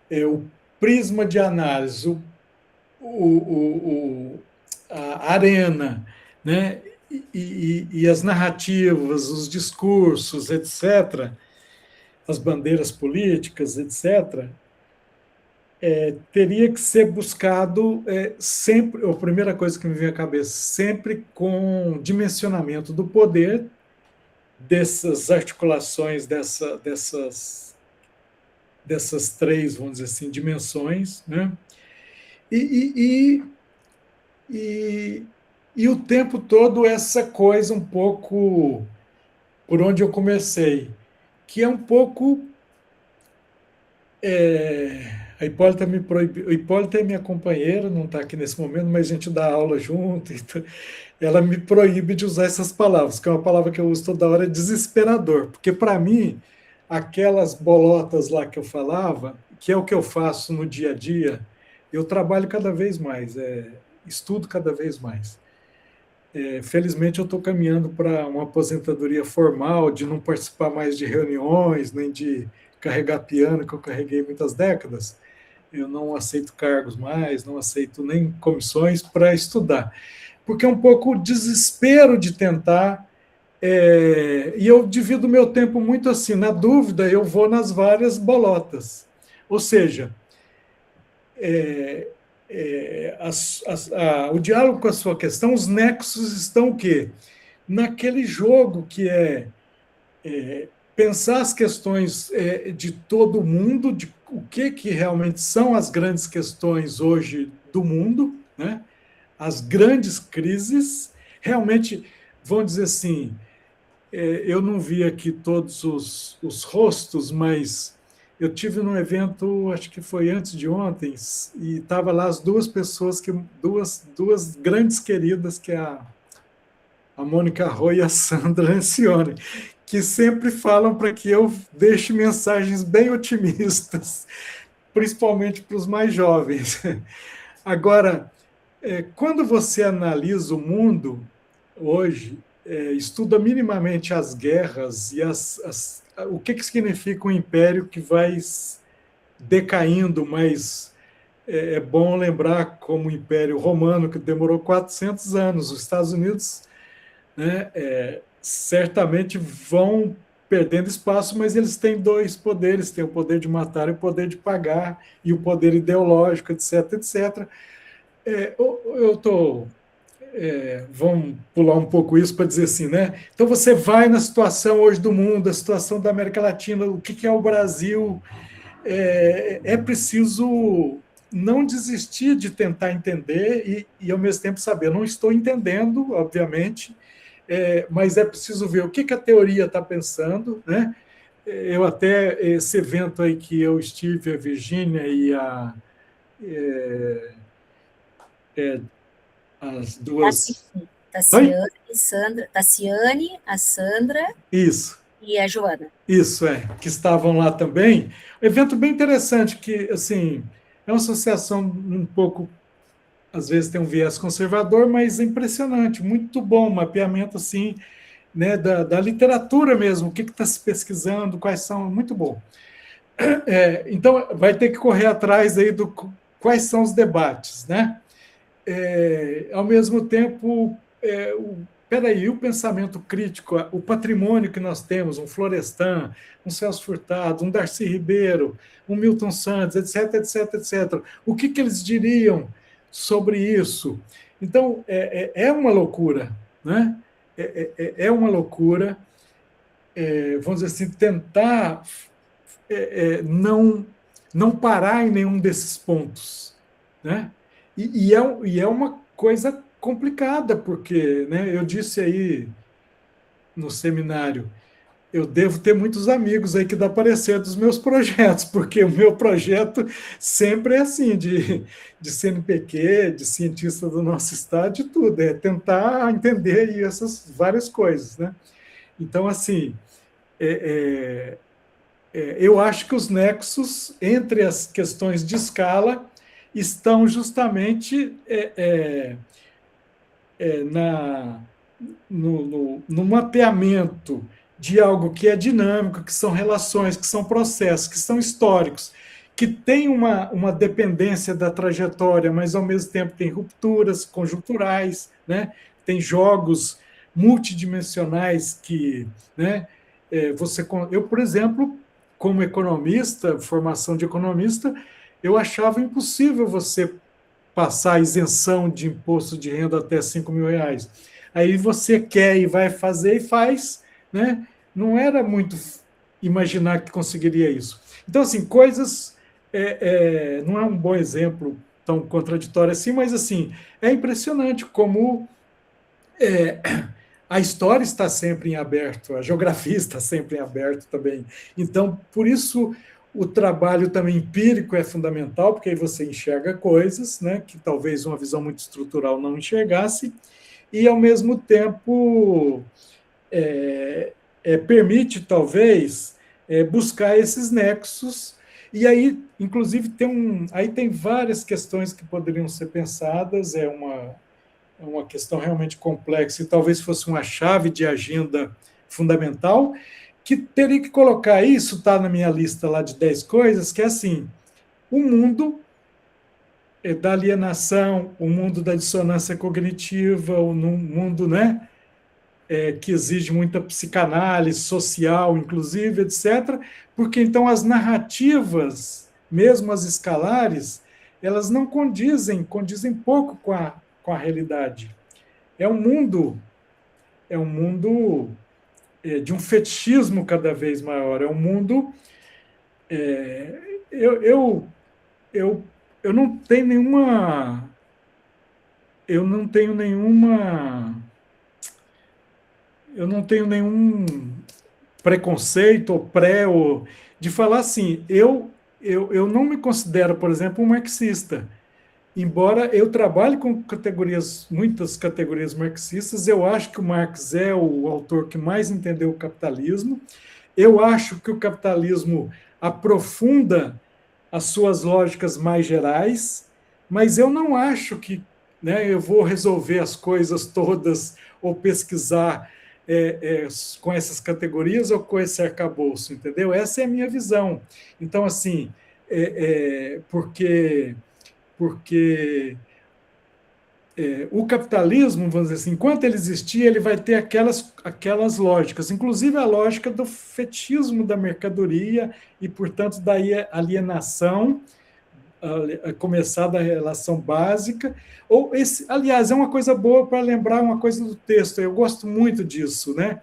o prisma de análise, a arena, né, e as narrativas, os discursos, etc., as bandeiras políticas, etc., teria que ser buscado sempre, a primeira coisa que me vem à cabeça, sempre com dimensionamento do poder, dessas articulações, dessas três, vamos dizer assim, dimensões, né? E o tempo todo essa coisa um pouco por onde eu comecei, que é um pouco... a Hipólita me proibiu. A Hipólita é minha companheira, não está aqui nesse momento, mas a gente dá aula junto. Então, ela me proíbe de usar essas palavras, que é uma palavra que eu uso toda hora, desesperador. Porque, para mim, aquelas bolotas lá que eu falava, que é o que eu faço no dia a dia, eu trabalho cada vez mais, estudo cada vez mais. Felizmente, eu estou caminhando para uma aposentadoria formal, de não participar mais de reuniões, nem de carregar piano, que eu carreguei muitas décadas. Eu não aceito cargos mais, não aceito nem comissões para estudar, porque é um pouco o desespero de tentar, e eu divido meu tempo muito assim, na dúvida eu vou nas várias bolotas, ou seja, o diálogo com a sua questão, os nexos estão o quê? Naquele jogo que pensar as questões de todo mundo, de o que realmente são as grandes questões hoje do mundo, né? As grandes crises, realmente, vamos dizer assim, eu não vi aqui todos os rostos, mas eu tive num evento, acho que foi antes de ontem, e estava lá as duas pessoas, duas grandes queridas, que é a Mônica Roy e a Sandra Ancione, que sempre falam para que eu deixe mensagens bem otimistas, principalmente para os mais jovens. Agora, quando você analisa o mundo hoje, estuda minimamente as guerras e o que significa um império que vai decaindo, mas é bom lembrar como o Império Romano, que demorou 400 anos, os Estados Unidos, né, certamente vão perdendo espaço, mas eles têm dois poderes, têm o poder de matar e o poder de pagar, e o poder ideológico, etc., etc. Vamos pular um pouco isso para dizer assim, né? Então você vai na situação hoje do mundo, a situação da América Latina, o que é o Brasil, é preciso não desistir de tentar entender e ao mesmo tempo saber, não estou entendendo, obviamente, mas é preciso ver o que a teoria está pensando, né? Eu até, esse evento aí que eu estive, a Virgínia e as duas... Tassiane, Sandra, Tassiane, a Sandra Isso. E a Joana. Isso, que estavam lá também. Um evento bem interessante, que, assim, é uma associação um pouco, às vezes tem um viés conservador, mas é impressionante, muito bom, mapeamento, assim, né, da literatura mesmo, o que está se pesquisando, quais são, muito bom. Então, vai ter que correr atrás aí quais são os debates, né? Ao mesmo tempo, o pensamento crítico, o patrimônio que nós temos, um Florestan, um Celso Furtado, um Darcy Ribeiro, um Milton Santos, etc, etc, etc. O que eles diriam sobre isso? Então, é uma loucura, né? É uma loucura, vamos dizer assim, tentar não parar em nenhum desses pontos, né? E é uma coisa complicada, porque, né, eu disse aí no seminário, eu devo ter muitos amigos aí que dá parecer dos meus projetos, porque o meu projeto sempre é assim, de CNPq, de cientista do nosso estado, de tudo, é tentar entender aí essas várias coisas, né? Então, assim, eu acho que os nexos entre as questões de escala estão justamente no mapeamento de algo que é dinâmico, que são relações, que são processos, que são históricos, que tem uma dependência da trajetória, mas ao mesmo tempo tem rupturas conjunturais, né? Tem jogos multidimensionais que, né, eu, por exemplo, como economista, formação de economista, eu achava impossível você passar a isenção de imposto de renda até R$5.000. Aí você quer e vai fazer e faz, né? Não era muito imaginar que conseguiria isso. Então, assim, coisas... não é um bom exemplo tão contraditório assim, mas, assim, é impressionante como a história está sempre em aberto, a geografia está sempre em aberto também. Então, por isso, o trabalho também empírico é fundamental, porque aí você enxerga coisas, né, que talvez uma visão muito estrutural não enxergasse, e, ao mesmo tempo, permite, talvez, buscar esses nexos, e aí, inclusive, tem várias questões que poderiam ser pensadas, é uma questão realmente complexa, e talvez fosse uma chave de agenda fundamental, que teria que colocar isso, está na minha lista lá de 10 coisas, que é assim, o mundo da alienação, o mundo da dissonância cognitiva, o mundo, né, que exige muita psicanálise social, inclusive, etc., porque então as narrativas, mesmo as escalares, elas não condizem pouco com a realidade. É um mundo de um fetichismo cada vez maior, é um mundo... Eu não tenho nenhuma... Eu não tenho nenhum preconceito de falar assim, eu não me considero, por exemplo, um marxista. Embora eu trabalhe com muitas categorias marxistas, eu acho que o Marx é o autor que mais entendeu o capitalismo. Eu acho que o capitalismo aprofunda as suas lógicas mais gerais, mas eu não acho que, né, eu vou resolver as coisas todas ou pesquisar com essas categorias ou com esse arcabouço, entendeu? Essa é a minha visão. Então, assim, porque o capitalismo, vamos dizer assim, enquanto ele existir, ele vai ter aquelas lógicas, inclusive a lógica do fetichismo da mercadoria e, portanto, da alienação, a começar da relação básica. Aliás, é uma coisa boa para lembrar uma coisa do texto, eu gosto muito disso, né?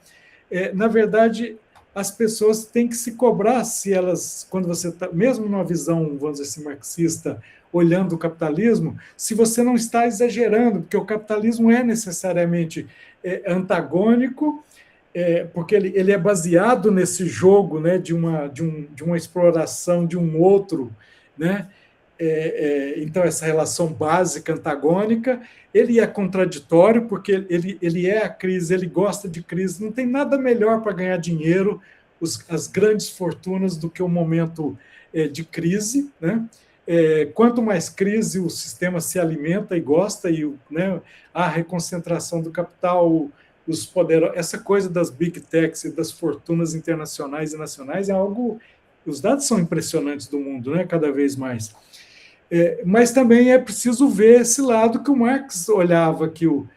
Na verdade, as pessoas têm que se cobrar se elas, quando você está, mesmo numa visão, vamos dizer assim, marxista olhando o capitalismo, se você não está exagerando, porque o capitalismo é necessariamente antagônico, porque ele é baseado nesse jogo, né, de uma exploração de um outro, né? Então, essa relação básica antagônica, ele é contraditório, porque ele é a crise, ele gosta de crise, não tem nada melhor para ganhar dinheiro, as grandes fortunas, do que o momento de crise, né? Quanto mais crise, o sistema se alimenta e gosta, e, né, a reconcentração do capital, os poderosos, essa coisa das big techs e das fortunas internacionais e nacionais é algo, os dados são impressionantes do mundo, né, cada vez mais. Mas também é preciso ver esse lado que o Marx olhava, que o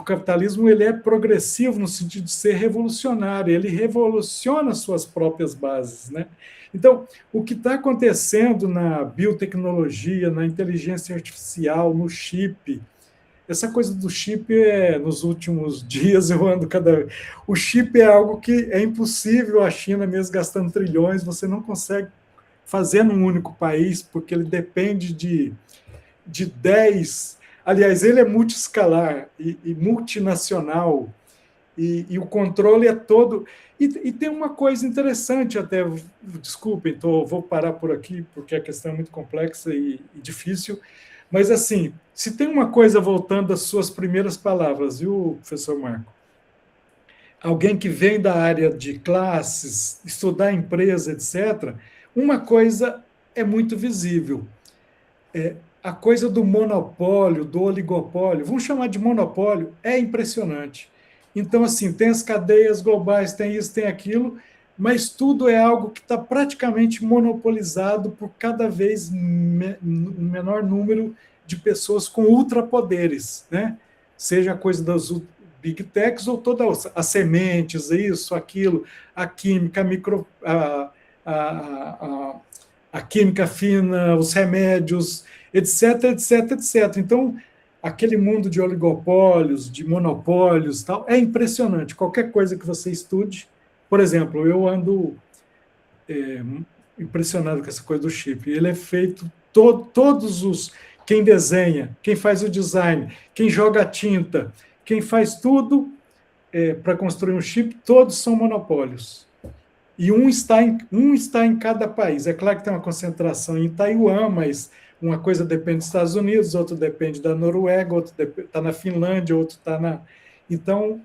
capitalismo ele é progressivo no sentido de ser revolucionário, ele revoluciona suas próprias bases, né? Então, o que está acontecendo na biotecnologia, na inteligência artificial, no chip, essa coisa do chip, nos últimos dias eu ando cada... O chip é algo que é impossível a China, mesmo gastando trilhões, você não consegue fazer num único país, porque ele depende de 10... Aliás, ele é multiescalar e multinacional, e o controle é todo... E tem uma coisa interessante até, desculpem, vou parar por aqui, porque a questão é muito complexa e difícil, mas assim, se tem uma coisa, voltando às suas primeiras palavras, viu, professor Marco? Alguém que vem da área de classes, estudar empresa, etc., uma coisa é muito visível, a coisa do monopólio, do oligopólio, vamos chamar de monopólio, é impressionante. Então, assim, tem as cadeias globais, tem isso, tem aquilo, mas tudo é algo que está praticamente monopolizado por cada vez um menor número de pessoas com ultrapoderes, né? Seja a coisa das big techs ou todas as sementes, isso, aquilo, a química, a química fina, os remédios, etc, etc, etc. Então, aquele mundo de oligopólios, de monopólios, tal, é impressionante. Qualquer coisa que você estude, por exemplo, eu ando impressionado com essa coisa do chip. Ele é feito, todos os... Quem desenha, quem faz o design, quem joga a tinta, quem faz tudo para construir um chip, todos são monopólios. E um está em cada país. É claro que tem uma concentração em Taiwan, mas uma coisa depende dos Estados Unidos, outra depende da Noruega, outra está na Finlândia, outro está na... Então,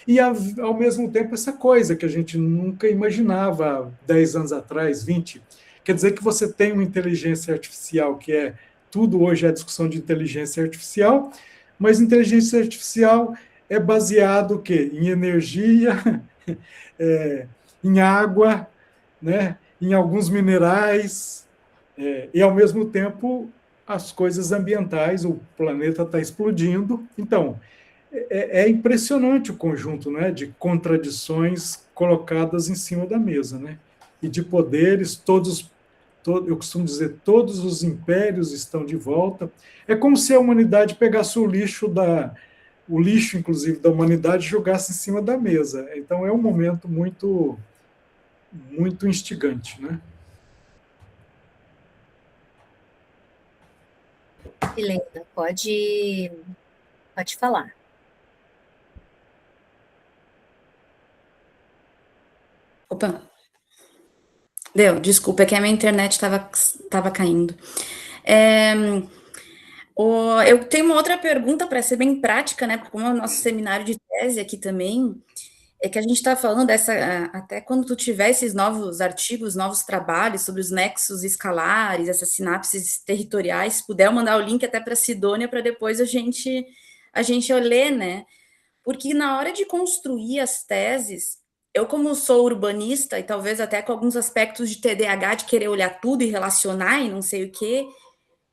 e ao mesmo tempo essa coisa que a gente nunca imaginava há 10 anos atrás, 20. Quer dizer que você tem uma inteligência artificial que tudo hoje é a discussão de inteligência artificial, mas inteligência artificial é baseado o quê? Em energia, em água, né? Em alguns minerais, e ao mesmo tempo as coisas ambientais, o planeta está explodindo. Então, é impressionante o conjunto, né, de contradições colocadas em cima da mesa, né? E de poderes, eu costumo dizer, todos os impérios estão de volta. É como se a humanidade pegasse o lixo, inclusive, da humanidade e jogasse em cima da mesa. Então, é um momento muito, muito instigante, né? Helena, pode falar. Opa. Desculpa, é que a minha internet estava caindo. Eu tenho uma outra pergunta para ser bem prática, né? Porque como é o nosso seminário de tese aqui também, é que a gente está falando até quando tu tiver esses novos artigos, novos trabalhos sobre os nexos escalares, essas sinapses territoriais, se puder mandar o link até para a Sidônia, para depois a gente ler, né? Porque na hora de construir as teses, eu como sou urbanista, e talvez até com alguns aspectos de TDAH, de querer olhar tudo e relacionar e não sei o quê,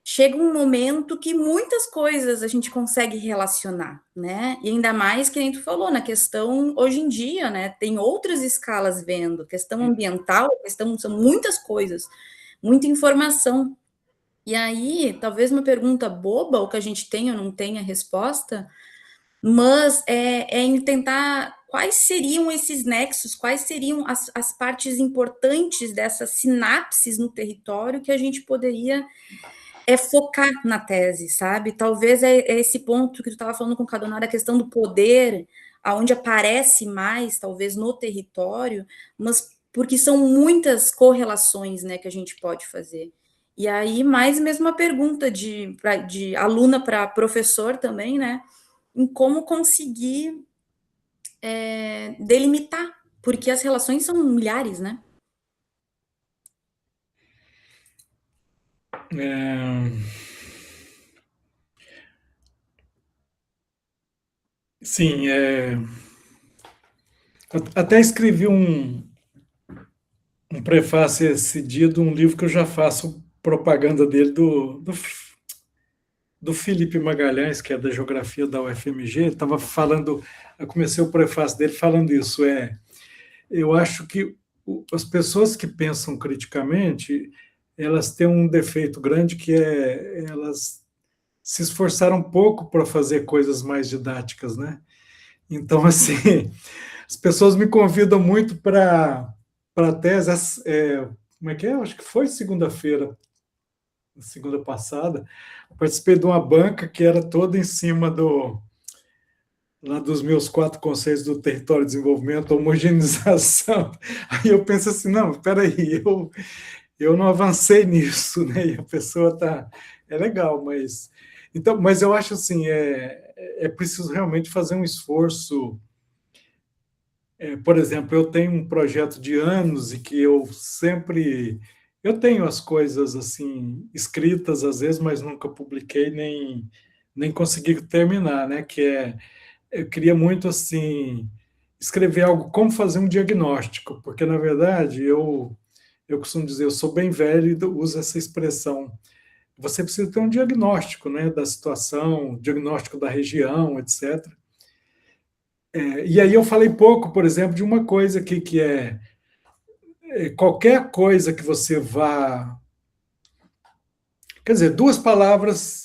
chega um momento que muitas coisas a gente consegue relacionar, né? E ainda mais que nem tu falou, na questão, hoje em dia, né? Tem outras escalas vendo, questão ambiental, são muitas coisas, muita informação. E aí, talvez uma pergunta boba, ou que a gente tenha ou não tenha resposta, mas em tentar quais seriam esses nexos, quais seriam as partes importantes dessas sinapses no território que a gente poderia é focar na tese, sabe? Talvez é esse ponto que tu estava falando com o Cadonara, a questão do poder, aonde aparece mais, talvez, no território, mas porque são muitas correlações, né, que a gente pode fazer. E aí, mais mesmo uma pergunta de aluna para professor também, né, em como conseguir delimitar, porque as relações são milhares, né? Sim, até escrevi um prefácio esse dia de um livro que eu já faço propaganda dele, do Felipe Magalhães, que é da Geografia da UFMG. Ele estava falando, eu comecei o prefácio dele falando isso, eu acho que as pessoas que pensam criticamente, elas têm um defeito grande, que elas se esforçaram pouco para fazer coisas mais didáticas, né? Então, assim, as pessoas me convidam muito para a tese, como é que é? Acho que foi segunda-feira, segunda passada, eu participei de uma banca que era toda em cima lá dos meus 4 conceitos do território de desenvolvimento, homogeneização. Aí eu penso assim, não, espera aí, eu não avancei nisso, né? E a pessoa é legal, mas eu acho assim, é preciso realmente fazer um esforço. Por exemplo, eu tenho um projeto de anos e que eu tenho as coisas assim escritas às vezes, mas nunca publiquei nem consegui terminar, né? Eu queria muito assim escrever algo como fazer um diagnóstico, porque na verdade eu costumo dizer, eu sou bem velho e uso essa expressão. Você precisa ter um diagnóstico, né, da situação, diagnóstico da região, etc. E aí eu falei pouco, por exemplo, de uma coisa aqui que qualquer coisa que você vá... Quer dizer, 2 palavras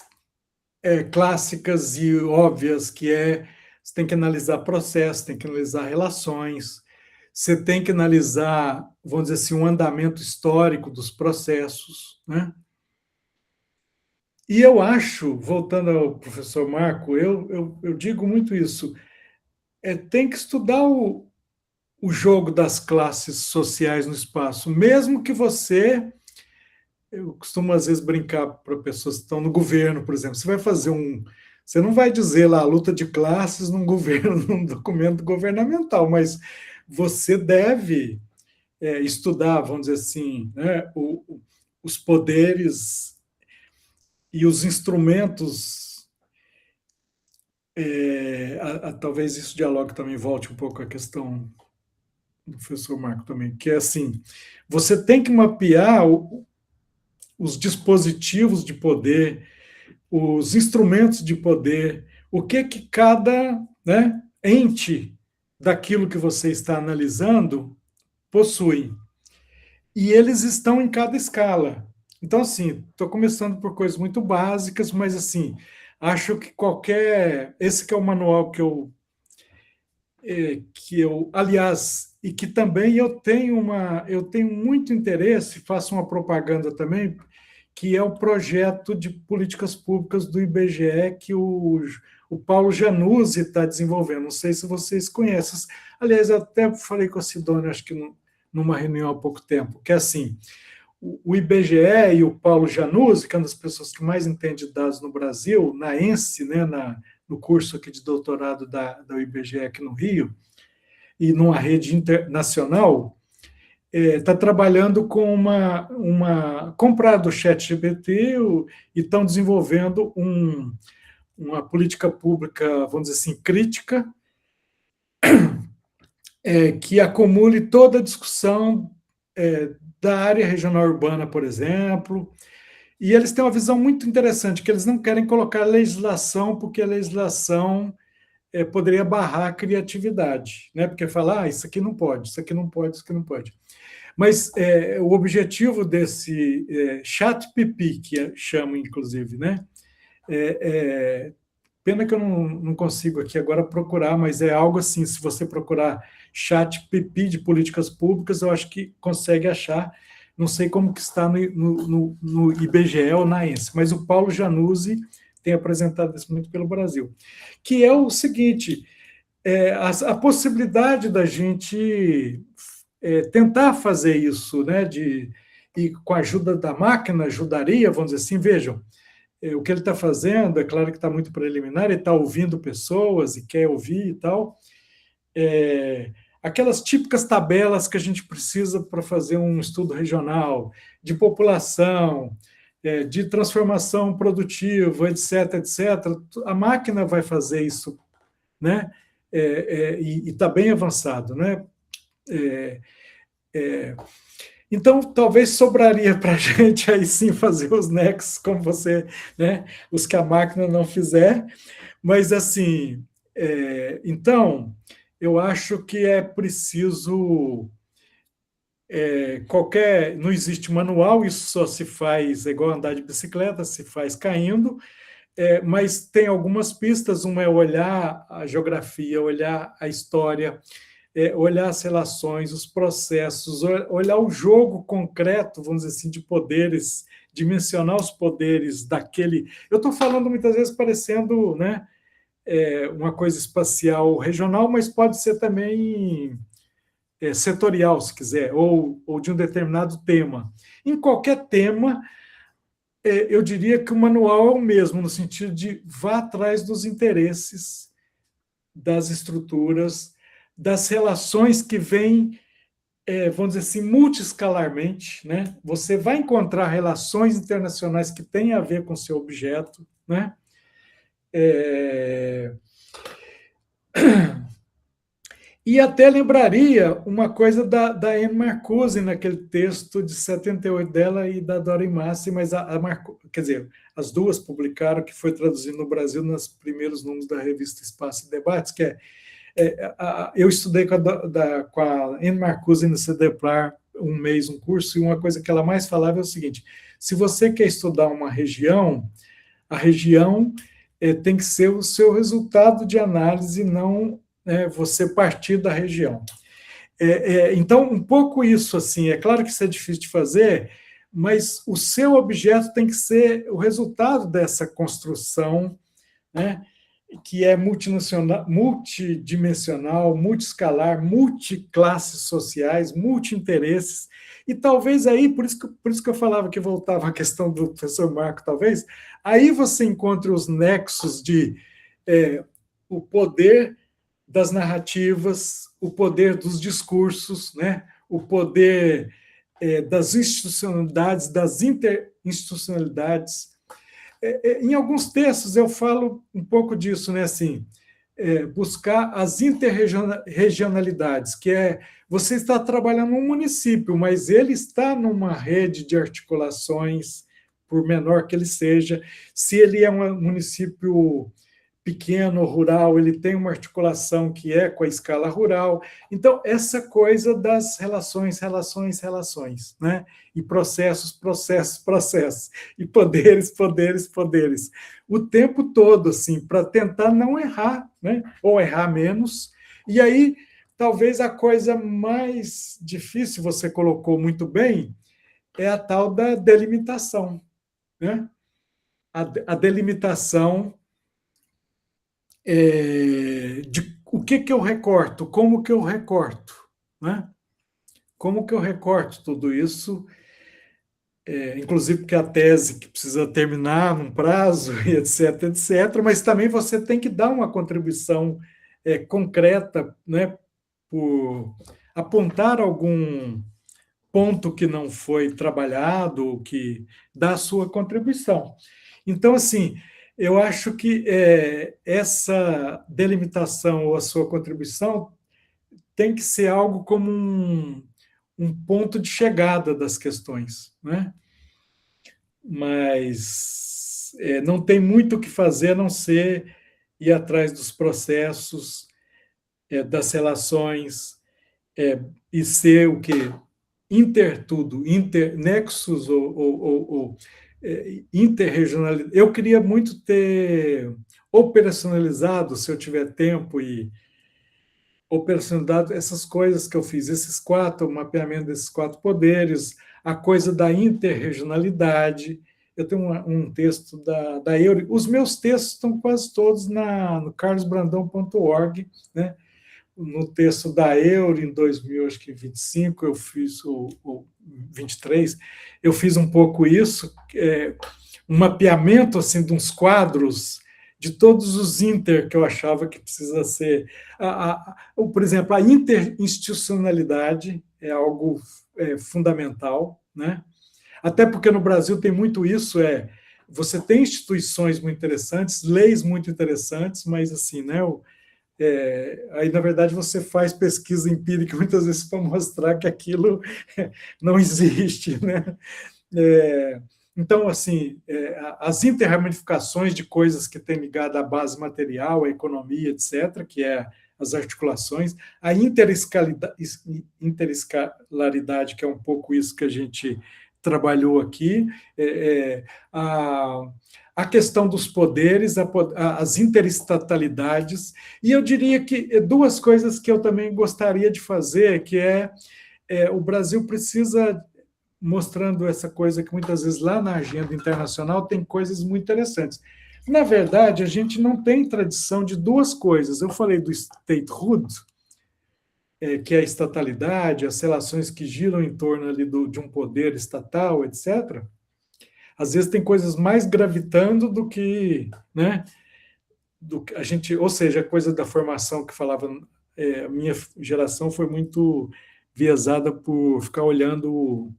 clássicas e óbvias, você tem que analisar processo, tem que analisar relações, você tem que analisar, vamos dizer assim, um andamento histórico dos processos, né? E eu acho, voltando ao professor Marco, eu digo muito isso, tem que estudar o jogo das classes sociais no espaço, mesmo que eu costumo às vezes brincar para pessoas que estão no governo, por exemplo, você não vai dizer lá a luta de classes num governo, num documento governamental, mas você deve estudar, vamos dizer assim, né, os poderes e os instrumentos. Talvez isso dialogue também, volte um pouco à questão do professor Marco também, que é assim, você tem que mapear os dispositivos de poder, os instrumentos de poder, o que cada, né, ente daquilo que você está analisando possui. E eles estão em cada escala. Então, assim, estou começando por coisas muito básicas, mas, assim, acho que esse que é o manual que eu, aliás, e que também eu tenho muito interesse, faço uma propaganda também, que é o projeto de políticas públicas do IBGE, que o Paulo Januzzi está desenvolvendo. Não sei se vocês conhecem. Aliás, eu até falei com a Sidônia, acho que numa reunião há pouco tempo, que é assim, o IBGE e o Paulo Januzzi, que é uma das pessoas que mais entende de dados no Brasil, na ENSE, né, no curso aqui de doutorado da IBGE aqui no Rio, e numa rede internacional, está trabalhando com comprado o ChatGPT e estão desenvolvendo uma política pública, vamos dizer assim, crítica, que acumule toda a discussão da área regional urbana, por exemplo, e eles têm uma visão muito interessante, que eles não querem colocar legislação, porque a legislação poderia barrar a criatividade, né? Porque falar, isso aqui não pode, isso aqui não pode, isso aqui não pode. Mas o objetivo desse ChatPP, que chamo, inclusive, né? Pena que eu não consigo aqui agora procurar, mas é algo assim, se você procurar ChatPP de políticas públicas, eu acho que consegue achar. não sei como que está no IBGE ou na ENSE, mas o Paulo Januzzi tem apresentado isso muito pelo Brasil, que é o seguinte, a possibilidade da gente tentar fazer isso, né, e com a ajuda da máquina, ajudaria, vamos dizer assim, vejam, o que ele está fazendo, é claro que está muito preliminar, ele está ouvindo pessoas e quer ouvir e tal, aquelas típicas tabelas que a gente precisa para fazer um estudo regional, de população, de transformação produtiva, etc., etc., a máquina vai fazer isso, né? E está bem avançado, né? Então, talvez sobraria para a gente aí sim fazer os nexos, como você, né? Os que a máquina não fizer, mas assim, então, eu acho que é preciso não existe manual, isso só se faz, é igual andar de bicicleta, se faz caindo, mas tem algumas pistas, uma é olhar a geografia, olhar a história, olhar as relações, os processos, olhar o jogo concreto, vamos dizer assim, de poderes, dimensionar os poderes daquele... Eu estou falando muitas vezes parecendo, né, uma coisa espacial regional, mas pode ser também setorial, se quiser, ou de um determinado tema. Em qualquer tema, eu diria que o manual é o mesmo, no sentido de vá atrás dos interesses, das estruturas, das relações que vêm, vamos dizer assim, multiescalarmente, né? Você vai encontrar relações internacionais que têm a ver com o seu objeto, né? E até lembraria uma coisa da Anne Marcuse, naquele texto de 78 dela e da Dora Imassi, mas quer dizer, as duas publicaram, que foi traduzido no Brasil nos primeiros números da revista Espaço e Debates, que eu estudei com a Anne Marcuse no CDPLAR um mês, um curso, e uma coisa que ela mais falava é o seguinte: se você quer estudar uma região, a região tem que ser o seu resultado de análise, não você partir da região. Então, um pouco isso, assim, é claro que isso é difícil de fazer, mas o seu objeto tem que ser o resultado dessa construção, né, que é multidimensional, multiescalar, multiclasses sociais, multi-interesses, e talvez aí, por isso que eu falava que voltava à questão do professor Marco, talvez, aí você encontre os nexos de o poder das narrativas, o poder dos discursos, né? O poder das institucionalidades, das interinstitucionalidades. Em alguns textos eu falo um pouco disso, né? Assim, buscar as interregionalidades, que você está trabalhando num município, mas ele está numa rede de articulações, por menor que ele seja. Se ele é um município pequeno, rural, ele tem uma articulação que é com a escala rural. Então, essa coisa das relações, né? E processos, e poderes, o tempo todo, assim, para tentar não errar, né? Ou errar menos. E aí, talvez a coisa mais difícil, você colocou muito bem, é a tal da delimitação, né? A delimitação de o que eu recorto, como que eu recorto, né? Como que eu recorto tudo isso, inclusive porque a tese que precisa terminar num prazo, e etc., mas também você tem que dar uma contribuição concreta, né, por apontar algum ponto que não foi trabalhado, que dá a sua contribuição. Então, assim, eu acho que essa delimitação ou a sua contribuição tem que ser algo como um ponto de chegada das questões, né? Mas não tem muito o que fazer a não ser ir atrás dos processos, das relações, e ser o quê? Nexus ou interregionalidade. Eu queria muito ter operacionalizado, se eu tiver tempo, e operacionalidade, essas coisas que eu fiz, esses 4, o mapeamento desses 4 poderes, a coisa da interregionalidade. Eu tenho um texto da Euri. Os meus textos estão quase todos no carlosbrandão.org, né? No texto da Euri, em 2025, eu fiz o 23, eu fiz um pouco isso, um mapeamento assim, de uns quadros de todos os inter que eu achava que precisa ser. Por exemplo, a interinstitucionalidade é algo fundamental, né? Até porque no Brasil tem muito isso, você tem instituições muito interessantes, leis muito interessantes, mas assim, né? Aí, na verdade, você faz pesquisa empírica muitas vezes para mostrar que aquilo não existe, né? Então, assim, as interramificações de coisas que têm ligado à base material, à economia, etc., que é as articulações, a interescalaridade, que é um pouco isso que a gente trabalhou aqui, a questão dos poderes, as interestatalidades, e eu diria que 2 coisas que eu também gostaria de fazer, que o Brasil precisa, mostrando essa coisa que muitas vezes lá na agenda internacional tem coisas muito interessantes. Na verdade, a gente não tem tradição de 2 coisas. Eu falei do statehood, que é a estatalidade, as relações que giram em torno ali de um poder estatal, etc. Às vezes tem coisas mais gravitando do que, né, a gente, ou seja, a coisa da formação que falava, a minha geração foi muito viesada por ficar olhando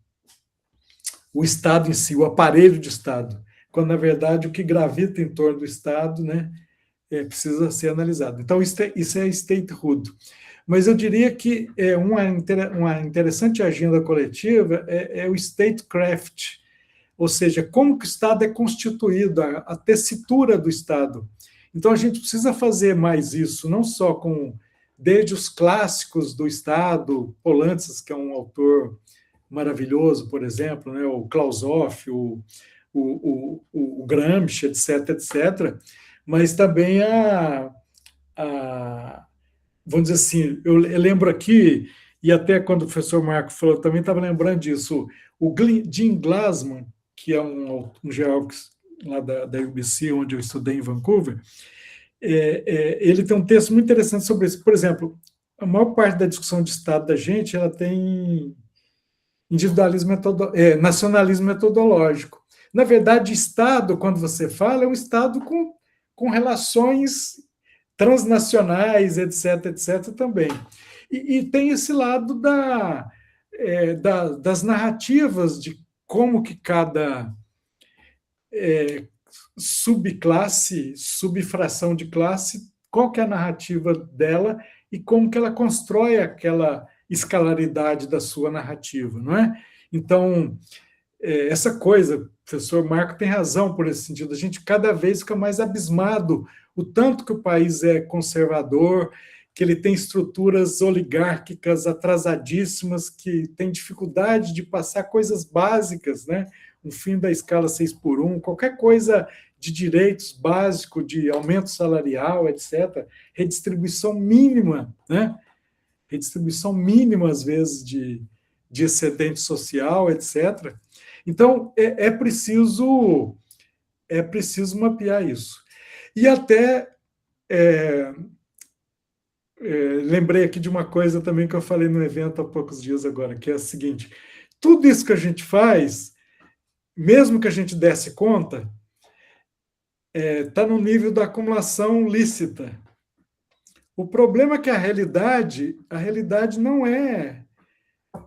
o Estado em si, o aparelho de Estado, quando, na verdade, o que gravita em torno do Estado, né, precisa ser analisado. Então, isso é statehood. Mas eu diria que uma interessante agenda coletiva é o statecraft, ou seja, como que o Estado é constituído, a tessitura do Estado. Então, a gente precisa fazer mais isso, não só desde os clássicos do Estado, Polantzas, que é um autor maravilhoso, por exemplo, né, o Klausoff, o Gramsci, etc., etc., mas também vamos dizer assim, eu lembro aqui, e até quando o professor Marco falou, eu também estava lembrando disso, o Jim Glassman, que é um geógrafo lá da UBC, onde eu estudei em Vancouver, ele tem um texto muito interessante sobre isso. Por exemplo, a maior parte da discussão de Estado da gente, ela tem nacionalismo metodológico. Na verdade, Estado, quando você fala, é um Estado com relações transnacionais, etc., etc., também. E tem esse lado das narrativas de como que cada subclasse, subfração de classe, qual que é a narrativa dela e como que ela constrói aquela escalaridade da sua narrativa, não é? Então, essa coisa, o professor Marco tem razão por esse sentido, a gente cada vez fica mais abismado o tanto que o país é conservador, que ele tem estruturas oligárquicas atrasadíssimas, que tem dificuldade de passar coisas básicas, né? Um fim da escala 6x1, qualquer coisa de direitos básicos, de aumento salarial, etc., redistribuição mínima, né? Redistribuição mínima, às vezes, de excedente social, etc. Então, é preciso mapear isso. E até lembrei aqui de uma coisa também que eu falei no evento há poucos dias agora, que é a seguinte: tudo isso que a gente faz, mesmo que a gente desse conta, está no nível da acumulação lícita. O problema é que a realidade não é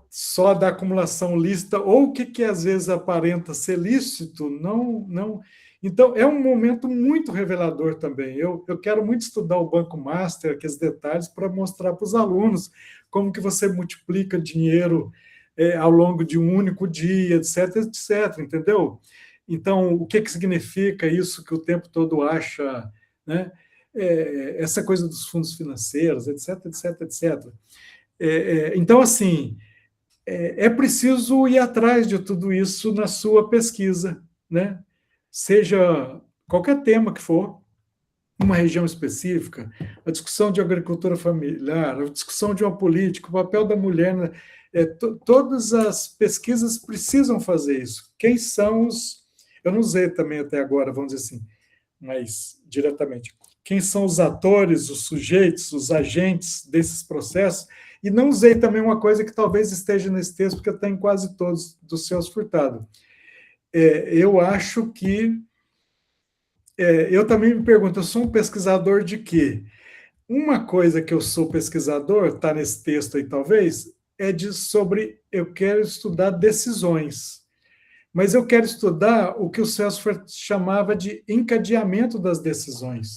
só da acumulação lícita, ou o que às vezes aparenta ser lícito, não. Então, é um momento muito revelador também. Eu quero muito estudar o Banco Master, aqueles detalhes, para mostrar para os alunos como que você multiplica dinheiro ao longo de um único dia, etc., etc., entendeu? Então, o que significa isso que o tempo todo acha, né? Essa coisa dos fundos financeiros, etc., etc., etc. Então, assim, é preciso ir atrás de tudo isso na sua pesquisa, né? Seja qualquer tema que for, uma região específica, a discussão de agricultura familiar, a discussão de uma política, o papel da mulher, né? Todas as pesquisas precisam fazer isso. Quem são os... Eu não usei também até agora, vamos dizer assim, mas diretamente. Quem são os atores, os sujeitos, os agentes desses processos? E não usei também uma coisa que talvez esteja nesse texto, porque está em quase todos dos seus Furtado. Eu acho que... eu também me pergunto, eu sou um pesquisador de quê? Uma coisa que eu sou pesquisador, está nesse texto aí talvez, sobre eu quero estudar decisões. Mas eu quero estudar o que o Celso chamava de encadeamento das decisões.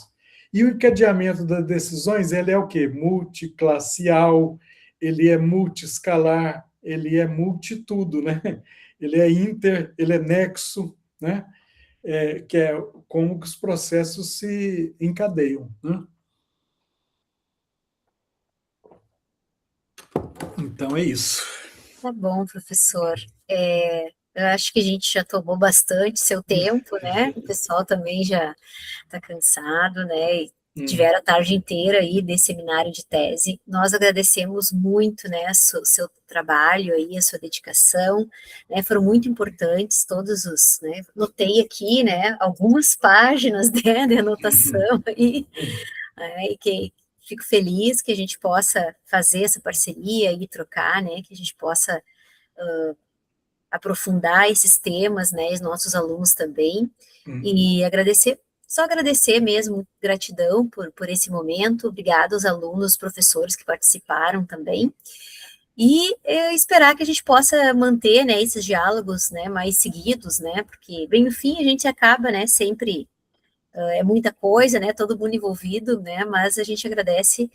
E o encadeamento das decisões, ele é o quê? Multiclassial, ele é multiescalar, ele é multitudo, né? Ele é ele é nexo, né? Que é como que os processos se encadeiam, né? Então, é isso. Tá bom, professor. Eu acho que a gente já tomou bastante seu tempo, né? O pessoal também já está cansado, né? E tiveram a tarde inteira aí desse seminário de tese. Nós agradecemos muito, né, o seu trabalho aí, a sua dedicação, né? Foram muito importantes todos os, né? Notei aqui, né, algumas páginas, né, de anotação aí, e que fico feliz que a gente possa fazer essa parceria e trocar, né? Que a gente possa aprofundar esses temas, né, os nossos alunos também, e só agradecer mesmo, gratidão por esse momento, obrigado aos alunos, professores que participaram também, e esperar que a gente possa manter, né, esses diálogos, né, mais seguidos, né, porque, bem no fim, a gente acaba, né, sempre, é muita coisa, né, todo mundo envolvido, né, mas a gente agradece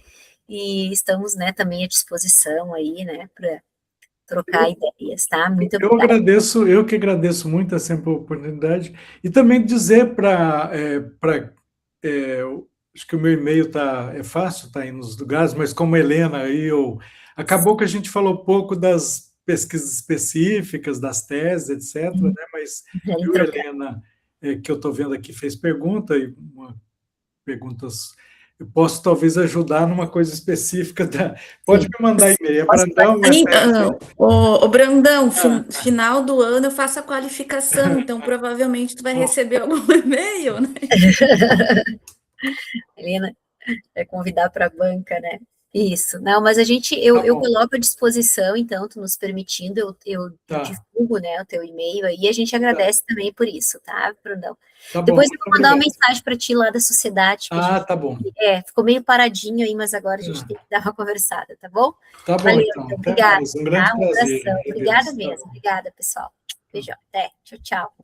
e estamos, né, também à disposição aí, né, para trocar ideias, tá? Muito obrigada. Eu que agradeço muito sempre a oportunidade, e também dizer acho que o meu e-mail é fácil, está aí nos lugares, mas como Helena aí, acabou que a gente falou pouco das pesquisas específicas, das teses, etc., né? Mas eu, Helena, que eu estou vendo aqui, fez pergunta, e perguntas... Eu posso talvez ajudar numa coisa específica. Pode me mandar e-mail. Brandão, o Brandão, final do ano eu faço a qualificação, então provavelmente tu vai receber algum e-mail, né? Helena, vai convidar para a banca, né? Isso, não, mas eu coloco à disposição, então, tu nos permitindo, eu divulgo, né, o teu e-mail aí, e a gente agradece também por isso, tá, Brandão? Depois eu vou mandar uma mensagem para ti lá da sociedade. Tá bom. Ficou meio paradinho aí, mas agora a gente tem que dar uma conversada, tá bom? Tá bom, valeu, então. Obrigada. Um grande prazer. Obrigada mesmo, obrigada, pessoal. Beijão, até, tchau, tchau.